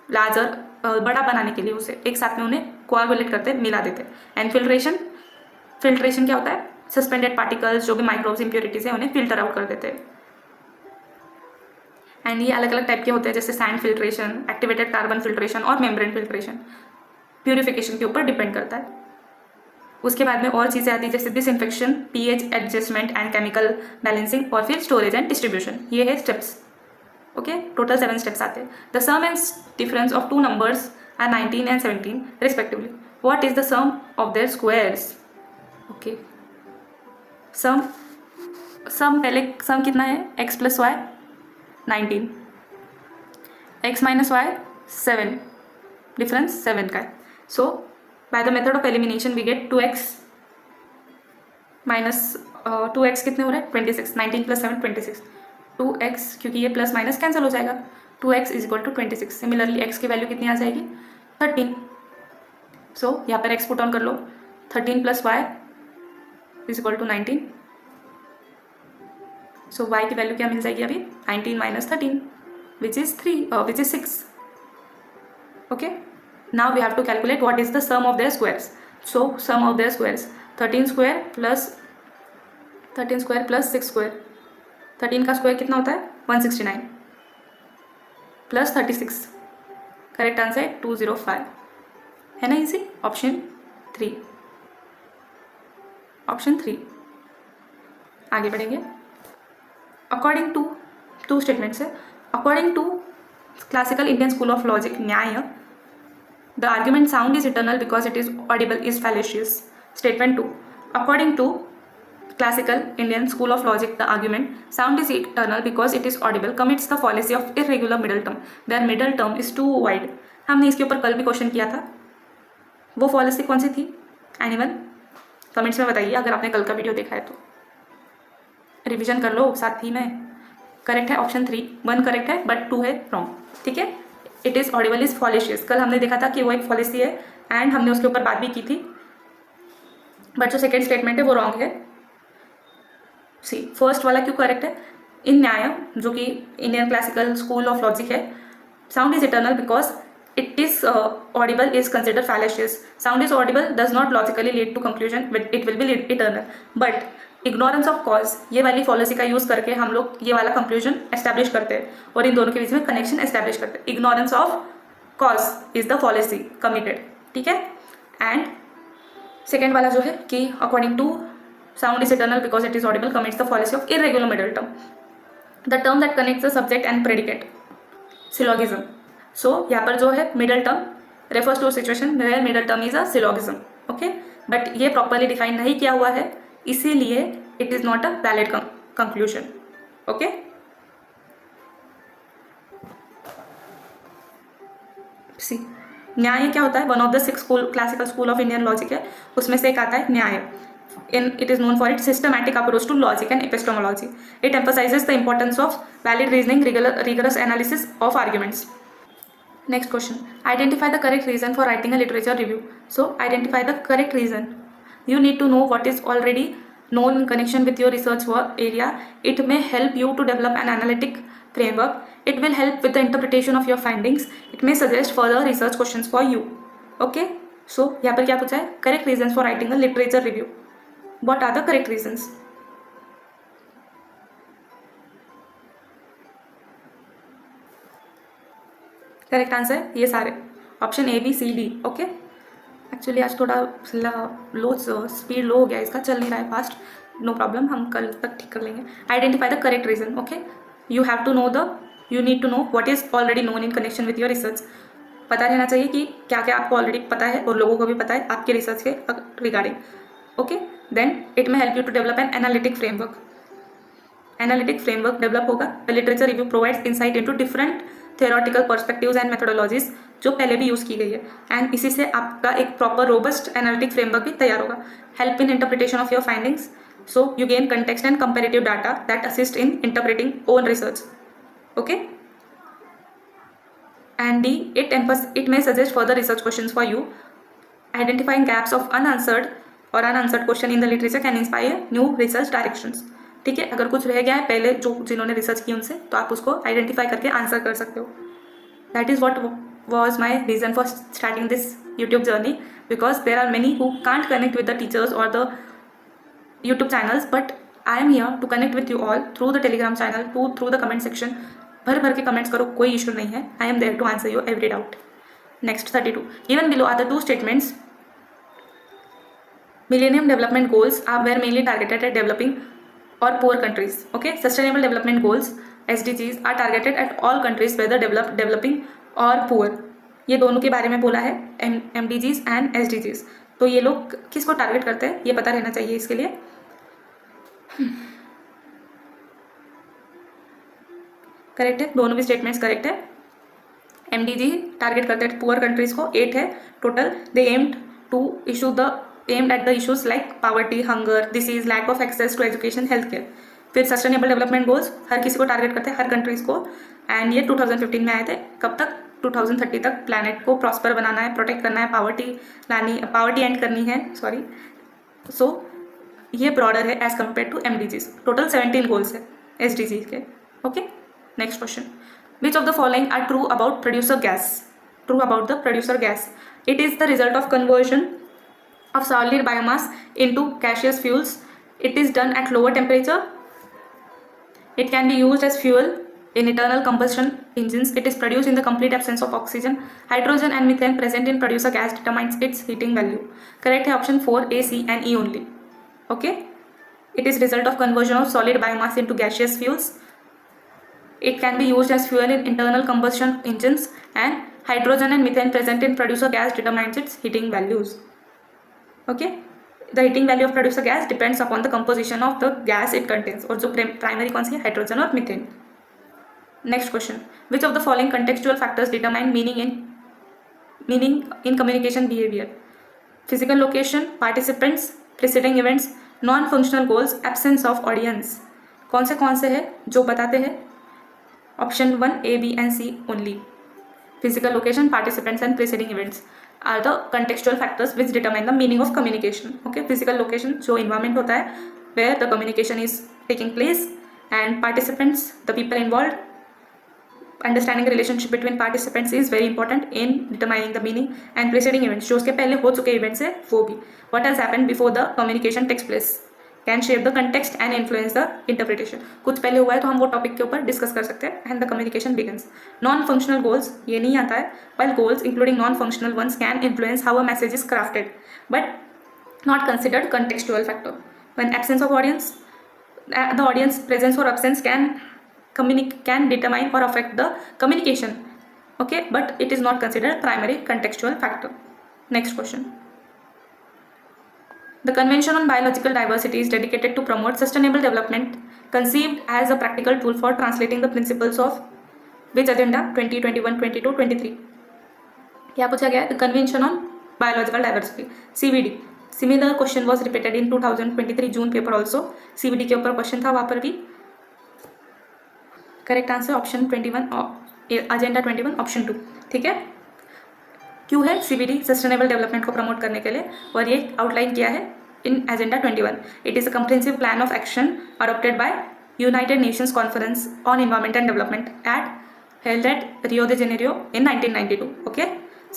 Larger बड़ा बनाने के लिए उसे एक साथ में उन्हें कोएगुलेट करते हैं, मिला देते हैं। एंड फिल्ट्रेशन क्या होता है? सस्पेंडेड पार्टिकल्स जो भी माइक्रोब्स इंप्योरिटीज है उन्हें फिल्टर आउट कर देते हैं। एंड ये अलग अलग टाइप के होते हैं, जैसे sand filtration, activated carbon filtration और मेम्ब्रेन फिल्ट्रेशन। प्यूरिफिकेशन के ऊपर डिपेंड करता है। उसके बाद में और चीज़ें आती है जैसे disinfection, pH adjustment and chemical balancing और फिर स्टोरेज एंड डिस्ट्रीब्यूशन। ये है स्टेप्स, ओके। टोटल 7 स्टेप्स आते हैं। The sum and difference of 2 numbers are 19 and 17 respectively. What is the sum of their squares? Okay, sum पहले sum कितना है? x + y 19, x - y 7, difference 7 का है। सो by the method of elimination we get 2x minus 2x कितने हो रहे हैं? 26, 19 + 7 26, 2x, क्योंकि ये प्लस माइनस कैंसिल हो जाएगा। 2x = 26। सिमिलरली x की वैल्यू कितनी आ जाएगी? 13। सो यहाँ पर x पुट ऑन कर लो, 13 + y = 19। सो y की वैल्यू क्या मिल जाएगी अभी? 19 - 13 which is 6, okay। Now we have to calculate what is the sum of their squares. So sum of their squares, 13 square plus 6 square, 13 का स्क्वायर कितना होता है? 169 प्लस 36। करेक्ट आंसर है 205, है ना इजी? Option 3, option 3। आगे बढ़ेंगे। अकॉर्डिंग टू 2 स्टेटमेंट्स है। According to classical Indian school of logic Nyaya, the argument sound is eternal because it is audible is fallacious. Statement 2, according to classical Indian school of logic, the argument sound is eternal because it is audible commits the fallacy of irregular middle term. Their middle term is too wide. हमने इसके ऊपर कल भी question किया था, वो fallacy कौन सी थी? एनिमल कमेंट्स में बताइए अगर आपने कल का वीडियो देखा है तो, रिविजन कर लो साथ ही में। करेक्ट है ऑप्शन 3, 1 करेक्ट है बट 2 है रॉन्ग, ठीक है। इट इज़ ऑडिबल इज फॉलिशियस, कल हमने देखा था कि वो एक फॉलिसी है एंड हमने उसके ऊपर बात भी की थी, बट जो सेकेंड स्टेटमेंट है वो रॉन्ग है। सी फर्स्ट वाला क्यों करेक्ट है? इन न्याय, जो कि Indian classical school of logic है, sound is eternal because it is audible is considered fallacious. Sound is audible does not logically lead to conclusion, but it will be eternal. But ignorance of cause, ये वाली फॉलोसी का use करके हम लोग ये वाला conclusion establish करते हैं और इन दोनों के बीच में कनेक्शन एस्टैब्लिश करते हैं. Ignorance of cause is the fallacy committed. ठीक है. एंड सेकेंड वाला जो है कि according to sound is eternal because it is audible commits the fallacy of irregular middle term, the term that connects the subject and predicate. Syllogism. So यहाँ पर जो है middle term refers to situation where middle term is a syllogism. Okay. But ये properly define नहीं किया हुआ है, इसीलिए it is not a valid conclusion. Okay. See Nyaya क्या होता है? One of the 6 classical school of Indian logic है, उसमें से एक आता है न्याय. It is known for its systematic approach to logic and epistemology. It emphasizes the importance of valid reasoning, rigorous analysis of arguments. Next question. Identify the correct reason for writing a literature review. So, identify the correct reason. You need to know what is already known in connection with your research area. It may help you to develop an analytic framework. It will help with the interpretation of your findings. It may suggest further research questions for you. Okay? So, यहाँ पर क्या पूछा है? Correct reasons for writing a literature review. What are the correct reasons? Correct answer ये सारे option A B C D. Okay. Actually आज थोड़ा लो speed लो हो गया इसका, चल नहीं रहा है फास्ट. नो प्रॉब्लम, हम कल तक ठीक कर लेंगे. Identify the correct reason. Okay. You have to know you need to know what is already known in connection with your research. पता रहना चाहिए कि क्या क्या आपको ऑलरेडी पता है और लोगों को भी पता है आपके रिसर्च के regarding. Okay. Then it may help you to develop an analytic framework. Analytic framework develop होगा. The literature review provides insight into different theoretical perspectives and methodologies जो पहले भी यूज़ की गई है, एंड इसी से आपका एक प्रॉपर रोबस्ट एनालिटिक फ्रेमवर्क भी तैयार होगा. Help in interpretation of your findings. So you gain context and comparative data that assist in interpreting own research. Okay. And D it may suggest further research questions for you. Identifying gaps of unanswered question in the literature can inspire new research directions. ठीक है. अगर कुछ रह गया है पहले जिन्होंने research की उनसे, तो आप उसको आइडेंटिफाई करके आंसर कर सकते हो. That is what was my reason for starting this YouTube journey, because there are many who can't connect with the teachers or the YouTube channels, but I am here to connect with you all through the Telegram channel, through the comment section. भर के comments करो, कोई issue नहीं है. I am there to answer your every doubt. Next 32. Even below are the 2 statements. Millennium Development Goals were mainly targeted at developing or poor countries. Okay, Sustainable Development Goals (SDGs) are targeted at all countries whether developing or poor. ये दोनों के बारे में बोला है, MDGs and SDGs. तो ये लोग किसको टारगेट करते हैं ये पता रहना चाहिए इसके लिए. करेक्ट है, दोनों भी स्टेटमेंट्स करेक्ट है. MDG टारगेट करते हैं पुअर कंट्रीज को, 8 है total. They aimed at the issues like poverty, hunger, disease, lack of access to education, healthcare. फिर सस्टेनेबल डेवलपमेंट गोल्स हर किसी को टारगेट करते हैं, हर कंट्रीज को, एंड ये 2015 में आए थे. कब तक? 2030 तक प्लैनेट को प्रॉस्पर बनाना है, प्रोटेक्ट करना है, पावर्टी एंड करनी है. सॉरी. सो ये ब्रॉडर है as compare to MDGs. Total 17 goals है SDGs के. Okay. Next question. Which of the following are true about producer gas? True about the producer gas. It is the result of conversion of solid biomass into gaseous fuels. It is done at lower temperature. It can be used as fuel in internal combustion engines. It is produced in the complete absence of oxygen. Hydrogen and methane present in producer gas determines its heating value. Correct है option 4, A, C and E only. Okay. It is result of conversion of solid biomass into gaseous fuels. It can be used as fuel in internal combustion engines, and hydrogen and methane present in producer gas determines its heating values. Okay. The heating value of producer gas depends upon the composition of the gas it contains. और जो primary कौन सी है? Hydrogen और methane. Next question. Which of the following contextual factors determine meaning in communication behaviour? Physical location, participants, preceding events, non functional goals, absence of audience. कौन से है जो बताते हैं? Option 1, A, B and C only. Physical location, participants and preceding events are the contextual factors which determine the meaning of communication. Okay. Physical location जो environment होता है where the communication is taking place, and participants the people involved understanding relationship between participants is very important in determining the meaning and preceding events, जो उसके पहले हो चुके events है वो भी. What has happened before the communication takes place can shape the context and influence the interpretation. कुछ पहले हुआ है तो हम वो टॉपिक के ऊपर डिस्कस कर सकते हैं. And the communication begins. Non functional goals ये नहीं आता है, while goals including non functional ones can influence how a message is crafted but not considered contextual factor. When absence of audience, the audience presence or absence can determine or affect the communication, okay, but it is not considered primary contextual factor. Next question. The Convention on Biological Diversity is dedicated to promote sustainable development, conceived as a practical tool for translating the principles of which agenda 2021, 22, 23. क्या पूछा गया है? The Convention on Biological Diversity, CBD. Similar question was repeated in 2023 June paper also. CBD के ऊपर question था वहाँ पर भी. Correct answer option 21, agenda 21 option 2. ठीक है. क्यों है CBD? सस्टेनेबल डेवलपमेंट को प्रमोट करने के लिए, और ये आउटलाइन किया है in agenda 21. It is a comprehensive plan of action adopted by United Nations conference on environment and development held at Rio de Janeiro in 1992. ओके.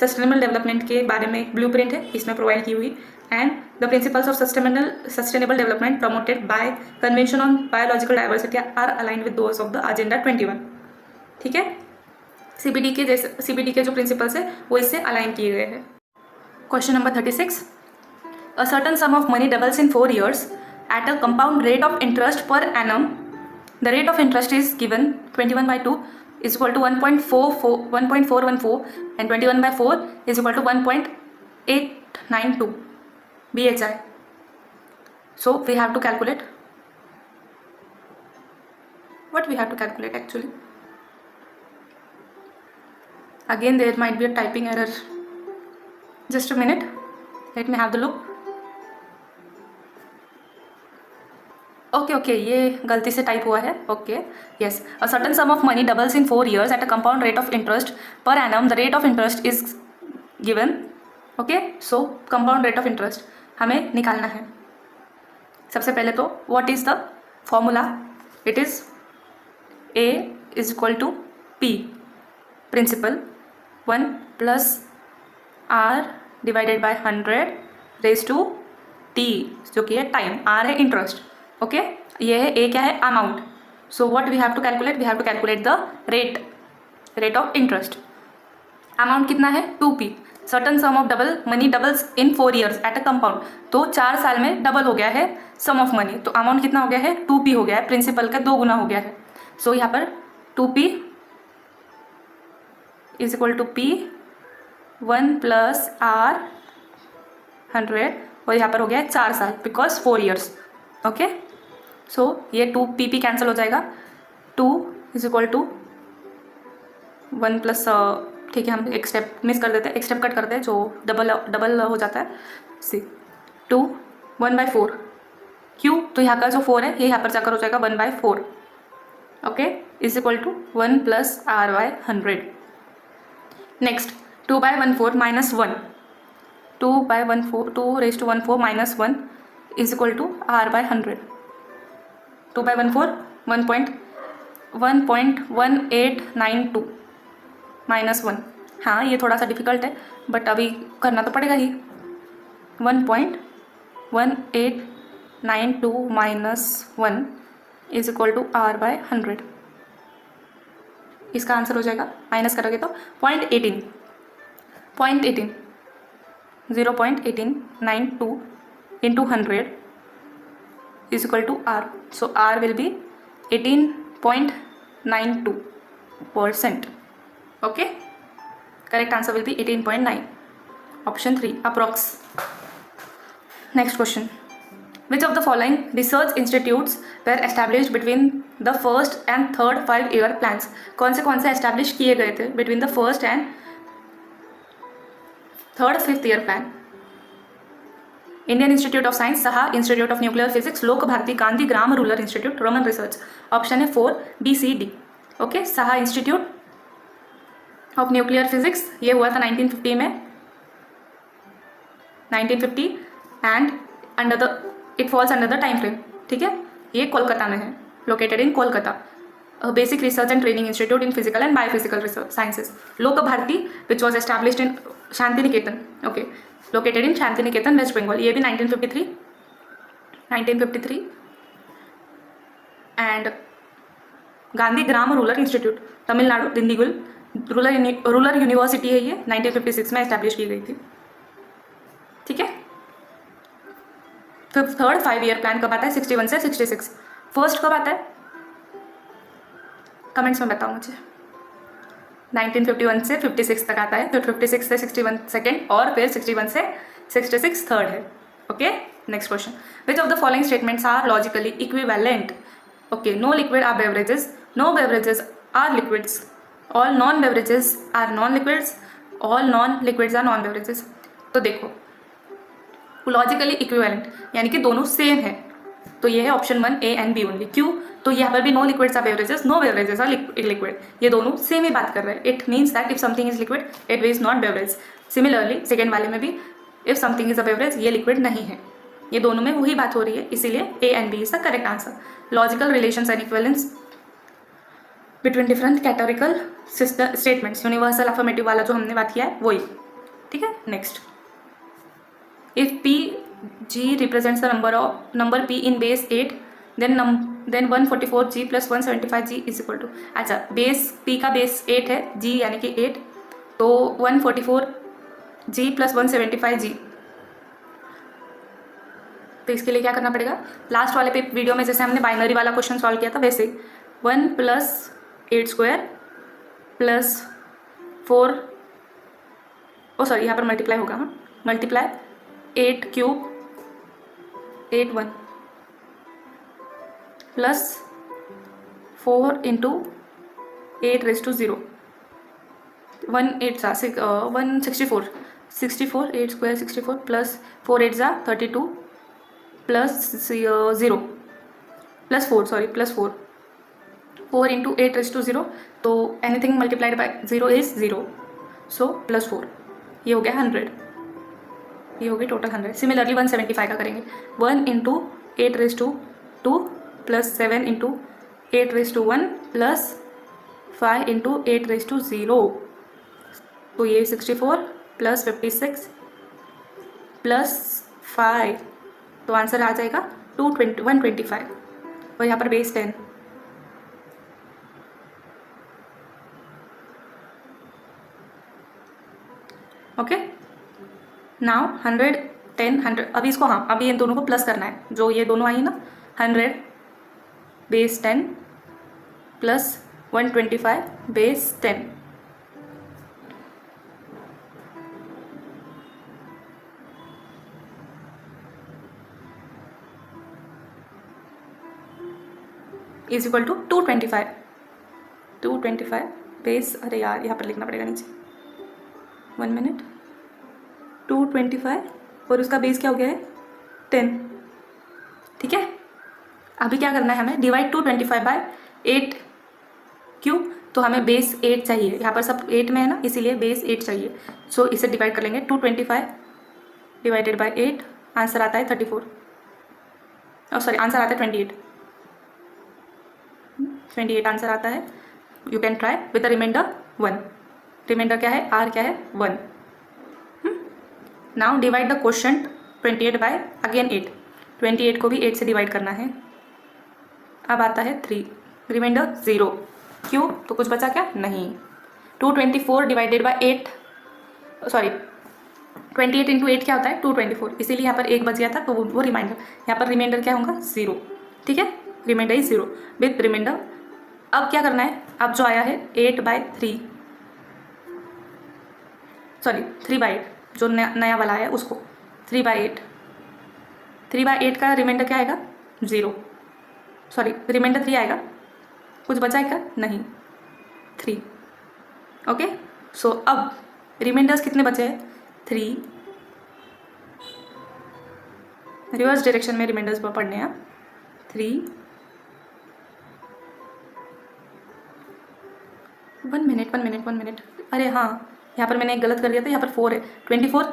सस्टेनेबल डेवलपमेंट के बारे में ब्लूप्रिंट है इसमें प्रोवाइड की हुई. And the principles of sustainable development promoted by convention on biological diversity are aligned with those of the agenda 21. ठीक है. CBD के जो प्रिंसिपल्स है वो इससे अलाइन किए गए हैं. Question number 36. A certain sum of money doubles in 4 years at a compound rate of interest per annum. The rate of interest is given 21/2 is equal to 1.414 and 21/4 is equal to 1.892 BHI. So we have to calculate. What we have to calculate actually? Again there might be a typing error. Just a minute. Let me have the look. Okay ये गलती से type हुआ है. Okay. Yes. A certain sum of money doubles in 4 years at a compound rate of interest per annum. The rate of interest is given. Okay. So compound rate of interest हमें निकालना है. सबसे पहले तो what is the formula? It is A is equal to P principal 1 + R divided by 100 raise to T, जो कि है time. R है इंटरेस्ट. ओके. ये है A क्या है? Amount. So what we have to calculate? We have to calculate the rate of interest. Amount कितना है? 2P. Certain sum of money doubles in 4 years at a compound. तो 4 साल में डबल हो गया है सम ऑफ मनी. तो amount कितना हो गया है? 2P हो गया है. प्रिंसिपल का 2 गुना हो गया है. सो यहाँ पर 2P is equal to P 1 + R 100 और यहाँ पर हो गया है 4 साल बिकॉज 4 years. ओके. सो ये 2PP कैंसिल हो जाएगा. 2 इज इक्वल टू 1 +, ठीक है हम एक स्टेप मिस कर देते हैं, एक स्टेप कट करते हैं जो डबल हो जाता है. सी 2 1/4 क्यों? तो यहाँ का जो 4 है ये यहाँ पर जाकर हो जाएगा 1/4. Okay. Is equal to 1 + R/100. Next 2/14 - 1. 2/14 2 raised to 14 - 1 is equal to R/100. 2/14 1.1892 - 1. हाँ ये थोड़ा सा डिफिकल्ट है बट अभी करना तो पड़ेगा ही. 1.1892 - 1 इज इक्वल टू R/100. इसका आंसर हो जाएगा, माइनस करोगे तो 0.18 0.1892 into 100 is equal to R. So R will be 18.92%. Okay. Correct answer will be 18.9. Option 3 approx. Next question. Which of the following research institutes were established between the first and third 5-year plans? कौन से establish किए गए थे between the first and third 5th year plan? Indian Institute of Science, Saha Institute of Nuclear Physics, Lok Bharati, Gandhi Gram rural Institute, Raman research. Option है 4 B C D. Okay. Saha Institute of Nuclear Physics ये हुआ था 1950 में 1950 and it falls under the time frame. ठीक है. ये कोलकाता में है, located in Kolkata. Basic research and training institute in physical and biophysical research sciences. Lok Bharati which was established in Shantiniketan, okay, located in Shantiniketan West Bengal. ये भी 1953. And Gandhi Gram rural institute Tamil Nadu Dindigul rural university है, ये 1956 में एस्टैब्लिश की गई थी. ठीक है. थर्ड 5 ईयर प्लान कब आता है? 61 से 66. फर्स्ट कब आता है? कमेंट्स में बताओ मुझे. 1951 से 56 तक आता है, फिर 56 से 61 सेकेंड, और फिर 61 से 66 थर्ड है. Okay. Next question. Which of the following statements are logically equivalent? Okay. No liquid are beverages, no beverages are liquids, all non beverages are non liquids, all non liquids are non beverages. तो देखो, logically equivalent यानी कि दोनों same है, तो ये है option 1 A and B only. क्यों? तो यहाँ पर भी no liquids are beverages, no beverages are liquid, ये दोनों सेम ही बात कर रहे हैं. It means that if something is liquid it is not beverage. Similarly second वाले में भी if something is a beverage, ये लिक्विड नहीं है. ये दोनों में वही बात हो रही है, इसीलिए A and B is the correct answer. Logical relations and equivalence between different categorical statements, universal affirmative वाला जो हमने बात किया है वही. ठीक है. Next. If G represents the number P in base 8, then 144G plus 175G is equal to. अच्छा, बेस P का बेस 8 है, G यानी कि 8, तो 144G plus 175G. तो इसके लिए क्या करना पड़ेगा? लास्ट वाले पे वीडियो में जैसे हमने बाइनरी वाला क्वेश्चन सॉल्व किया था वैसे ही 1 + 8² प्लस 4, यहाँ पर मल्टीप्लाई होगा, हाँ, multiply 8³ 81 plus 4 × 8⁻0 164 8² 64 plus 4 8 32 plus 0 plus 4 4 × 8⁻0. तो anything multiplied by 0 is 0, so plus 4. ये हो गया 100, ये होगी टोटल 100. सिमिलरली 175 का करेंगे. 1 × 8⁻2 प्लस 7 × 8⁻1 प्लस 5 × 8⁻0. तो ये 64 प्लस 56 प्लस 5, तो आंसर आ जाएगा 125. और यहाँ पर बेस 10. ओके. नाउ 100 10 100. अभी इसको, हाँ, अभी इन दोनों को प्लस करना है, जो ये दोनों आई ना, 100 base 10 plus 125 base 10. Is equal to 225 base, अरे यार यहाँ पर लिखना पड़ेगा नीचे, 1 मिनट. 225 और उसका बेस क्या हो गया है 10. ठीक है. अभी क्या करना है हमें? Divide 225 by 8. क्यों? तो हमें बेस 8 चाहिए, यहाँ पर सब 8 में है ना, इसीलिए बेस 8 चाहिए. सो इसे डिवाइड कर लेंगे. 225 डिवाइडेड बाय 8, आंसर आता है 34. आंसर आता है 28 आंसर आता है. You can try with the remainder 1. Remainder क्या है? R क्या है? 1. Now divide the quotient 28 by again 8. 28 को भी 8 से डिवाइड करना है. अब आता है 3, रिमाइंडर 0. क्यों? तो कुछ बचा क्या? नहीं. 224 डिवाइडेड बाय 8, 28 × 8 क्या होता है? 224. इसीलिए यहाँ पर 1 बच गया था, तो वो रिमाइंडर. यहाँ पर रिमाइंडर क्या होगा? 0. ठीक है. Remainder is 0 with remainder. अब क्या करना है? अब जो आया है 8/3, 3/8, जो नया वाला है उसको 3/8. 3/8 का रिमाइंडर क्या आएगा? 0. रिमाइंडर 3 आएगा. कुछ बचा है क्या? नहीं, 3. ओके. सो अब रिमाइंडर्स कितने बचे हैं? 3. रिवर्स डायरेक्शन में रिमाइंडर्स पढ़ने हैं. 3. 1 मिनट. अरे हाँ, यहाँ पर मैंने एक गलत कर दिया था. यहाँ पर 4 है. 24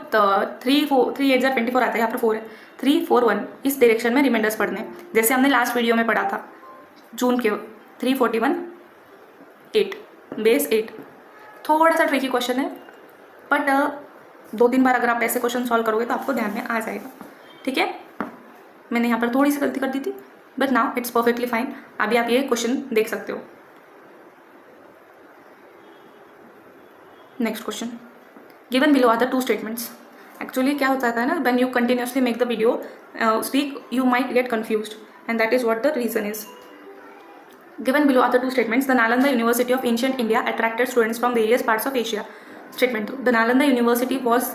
3 8 24 आता है. यहाँ पर 4 है. 3 4 1 इस डायरेक्शन में रिमाइंडर्स पढ़ने, जैसे हमने लास्ट वीडियो में पढ़ा था जून के. 341 8, बेस 8। थोड़ा सा ट्रिकी क्वेश्चन है, बट 2-3 बार अगर आप ऐसे क्वेश्चन सॉल्व करोगे तो आपको ध्यान में आ जाएगा। ठीक है, मैंने यहाँ पर थोड़ी सी गलती कर दी थी, but now it's perfectly fine. अभी आप ये क्वेश्चन देख सकते हो। Next question, given below are the 2 statements. Actually क्या होता है ना, when you continuously make the video speak, you might get confused, and that is what the reason is. Given below are the 2 statements. The Nalanda University of Ancient India attracted students from various parts of Asia. Statement 2. The Nalanda University was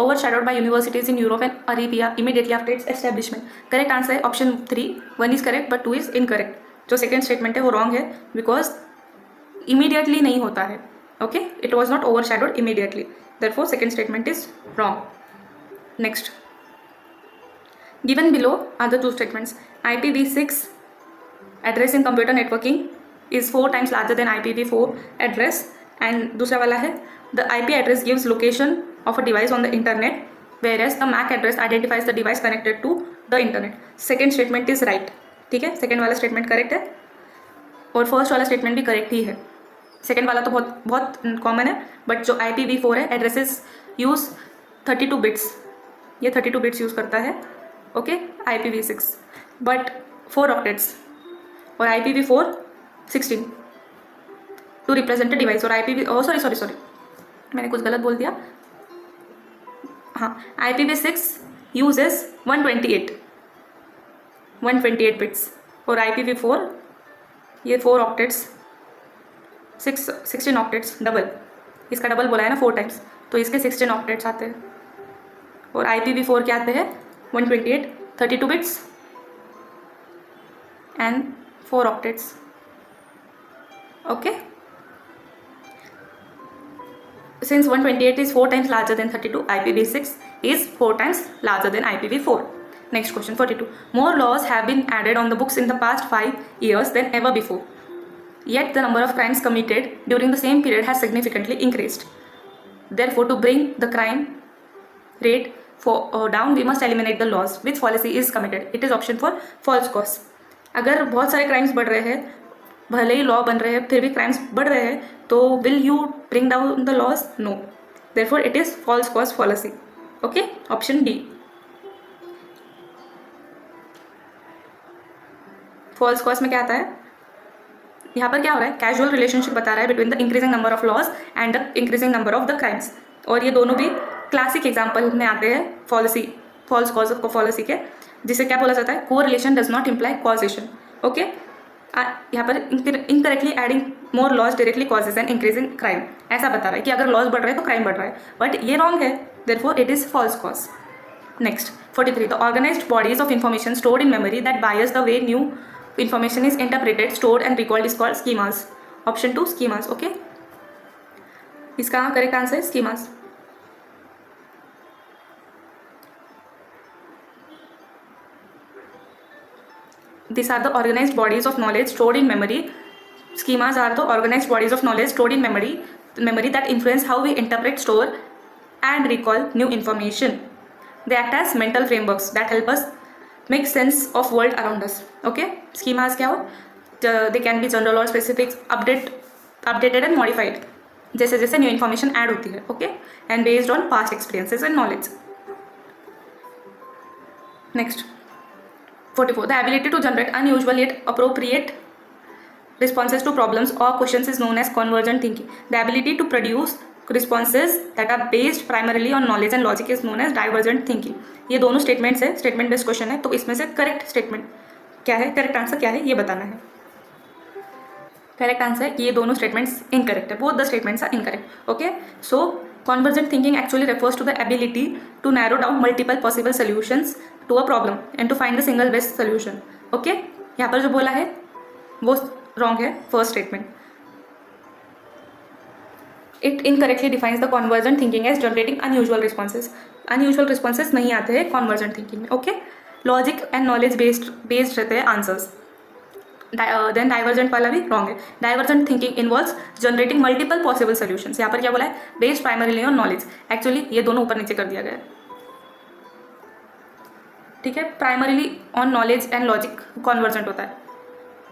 overshadowed by universities in Europe and Arabia immediately after its establishment. Correct answer है option 3. 1 is correct but 2 is incorrect. जो second statement है वो wrong है, because immediately नहीं होता है. Okay, it was not overshadowed immediately. Therefore, second statement is wrong. Next. Given below are the 2 statements. IPv6 address in computer networking is 4 times larger than IPv4 address, and दूसरा वाला है the IP address gives location of a device on the internet, whereas the MAC address identifies the device connected to the internet. Second statement is right. ठीक है, second वाला statement correct है और first वाला statement भी correct ही है। Second वाला तो बहुत कॉमन है, बट जो IPv4 है एड्रेसेस यूज़ 32 बिट्स, ये 32 बिट्स यूज़ करता है। ओके, IPv6 बट 4 ऑक्टेट्स, और IPv4 16 टू रिप्रेजेंट डिवाइस, और सॉरी मैंने कुछ गलत बोल दिया। हाँ, IPv6 यूजेस 128 बिट्स, और IPv4 ये 4 ऑक्टेट्स 16 ऑक्टेट्स, डबल, इसका डबल बोला है ना 4 टाइम्स, तो इसके 16 ऑक्टेट्स आते हैं, और IPv4 क्या आते हैं 128, 32 bits and 4 octets. Okay, since 128 is 4 times larger than 32, IPv6 is 4 times larger than IPv4. Next question 42. More laws have been added on the books in the past 5 years than ever before, yet the number of crimes committed during the same period has significantly increased. Therefore, to bring the crime rate down, we must eliminate the laws. Which policy is committed? It is option for false cause. अगर बहुत सारे crimes बढ़ रहे हैं, भले ही law बन रहे हैं, फिर भी क्राइम्स बढ़ रहे हैं, तो will you bring down the laws? No, therefore it is false cause policy. Okay, option D. False cause में क्या आता है, यहाँ पर क्या हो रहा है, कैजुअल रिलेशनशिप बता रहा है between the increasing number of laws and the increasing number of the crimes, और ये दोनों भी क्लासिक एग्जाम्पल में आते हैं फॉल्स कॉज ऑफ पॉलिसी के, जिसे क्या बोला जाता है, correlation does not imply causation. Okay, यहाँ पर incorrectly adding more laws directly causes and increasing crime, ऐसा बता रहा है कि अगर लॉज बढ़ रहे हैं तो क्राइम बढ़ रहा है, बट ये रॉन्ग है, therefore it is false cause. Next 43. The organized bodies of information stored in memory that bias the way new information is interpreted, stored and recalled is called schemas. Option 2 schemas. Okay, इसका correct answer है schemas. These are the organized bodies of knowledge stored in memory. Schemas are the organized bodies of knowledge stored in memory that influence how we interpret, store and recall new information. They act as mental frameworks that help us make sense of world around us. Okay, schemas क्या हो, they can be general or specific, updated and modified जैसे जैसे new information add होती है. Okay, and based on past experiences and knowledge. Next 44. The ability to generate unusual yet appropriate responses to problems or questions is known as convergent thinking. The ability to produce responses that are based primarily on knowledge and logic is known as divergent thinking. ये दोनों statements है, statement based question है, तो इसमें से correct statement क्या है, correct answer क्या है, ये बताना है. करेक्ट आंसर ये दोनों स्टेटमेंट्स इनकरेक्ट है, both the statements are incorrect. Okay, so convergent thinking actually refers to the ability to narrow down multiple possible solutions to a problem and to find the single best solution. Okay, यहाँ पर जो बोला है वो wrong है, first statement. It incorrectly defines the convergent thinking as generating unusual responses. Unusual responses नहीं आते हैं convergent thinking में. Okay, logic and knowledge based रहते हैं आंसर्स. देन डाइवर्जेंट वाला भी रॉन्ग है. Divergent thinking involves generating multiple possible solutions. यहाँ पर क्या बोला है, based primarily on knowledge. Actually ये दोनों ऊपर नीचे कर दिया गया है. ठीक है, primarily on knowledge and logic convergent होता है.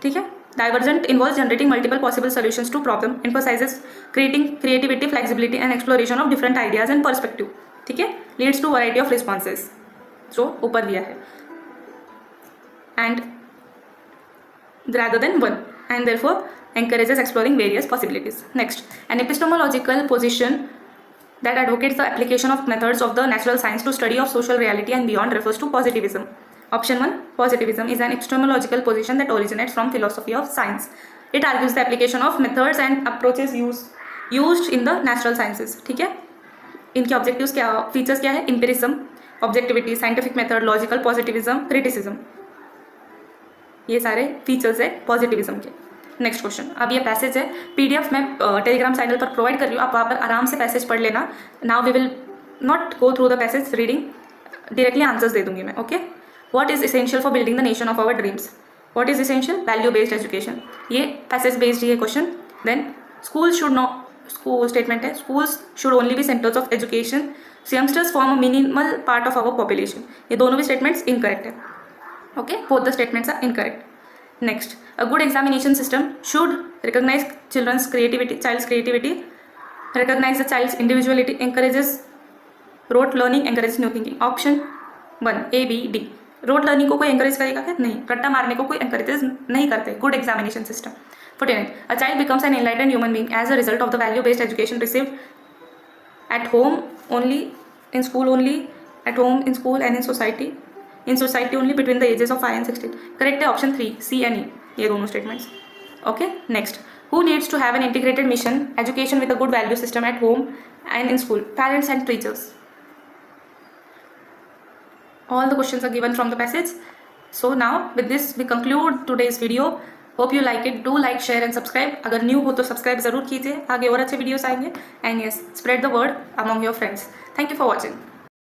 ठीक है, Divergent involves generating multiple possible solutions to problem, emphasizes creating creativity, flexibility and exploration of different ideas and perspective. ठीक है, leads to variety of responses, जो ऊपर दिया है, and rather than one, and therefore encourages exploring various possibilities. Next, an epistemological position that advocates the application of methods of the natural science to study of social reality and beyond refers to positivism. Option 1, positivism is an epistemological position that originates from philosophy of science. It argues the application of methods and approaches used in the natural sciences. ठीक है, इनके objectives क्या, features क्या है? एम्पिरिज्म, objectivity, scientific method, logical positivism, criticism, ये सारे features है positivism के. नेक्स्ट क्वेश्चन, अब ये पैसेज है, पीडीएफ मैं टेलीग्राम चैनल पर प्रोवाइड कर रही हूँ, आप वहाँ पर आराम से पैसेज पढ़ लेना. Now we will not go through the passage reading, directly answers दे दूंगी मैं. Okay, what is essential for building the nation of our dreams? What is essential? Value based education. ये पैसेज बेस्ड ही है question. Then school should not, school statement है, schools should only be centers of education, youngsters form a minimal part of our population. ये दोनों भी statements incorrect है. Okay, both the statements are incorrect. Next, a good examination system should recognize child's creativity, recognize the child's individuality, encourages rote learning, encourages new thinking. Option 1 A, B, D. Rote learning को कोई encourage करेगा क्या? नहीं. रट्टा मारने को कोई encourages नहीं करते. Good examination system. 49. A child becomes an enlightened human being as a result of the value-based education received at home only, in school only, at home, in school and in society only between the ages of 5 and 16. Correct है option 3 C and E, ये दोनों statements. Okay, next, who needs to have an integrated mission education with a good value system at home and in school? Parents and teachers. All the questions are given from the passage. So now with this we conclude today's video. Hope you like it. Do like, share and subscribe. अगर new हो तो subscribe ज़रूर कीजिए, आगे और अच्छे videos आएंगे. And yes, spread the word among your friends. Thank you for watching.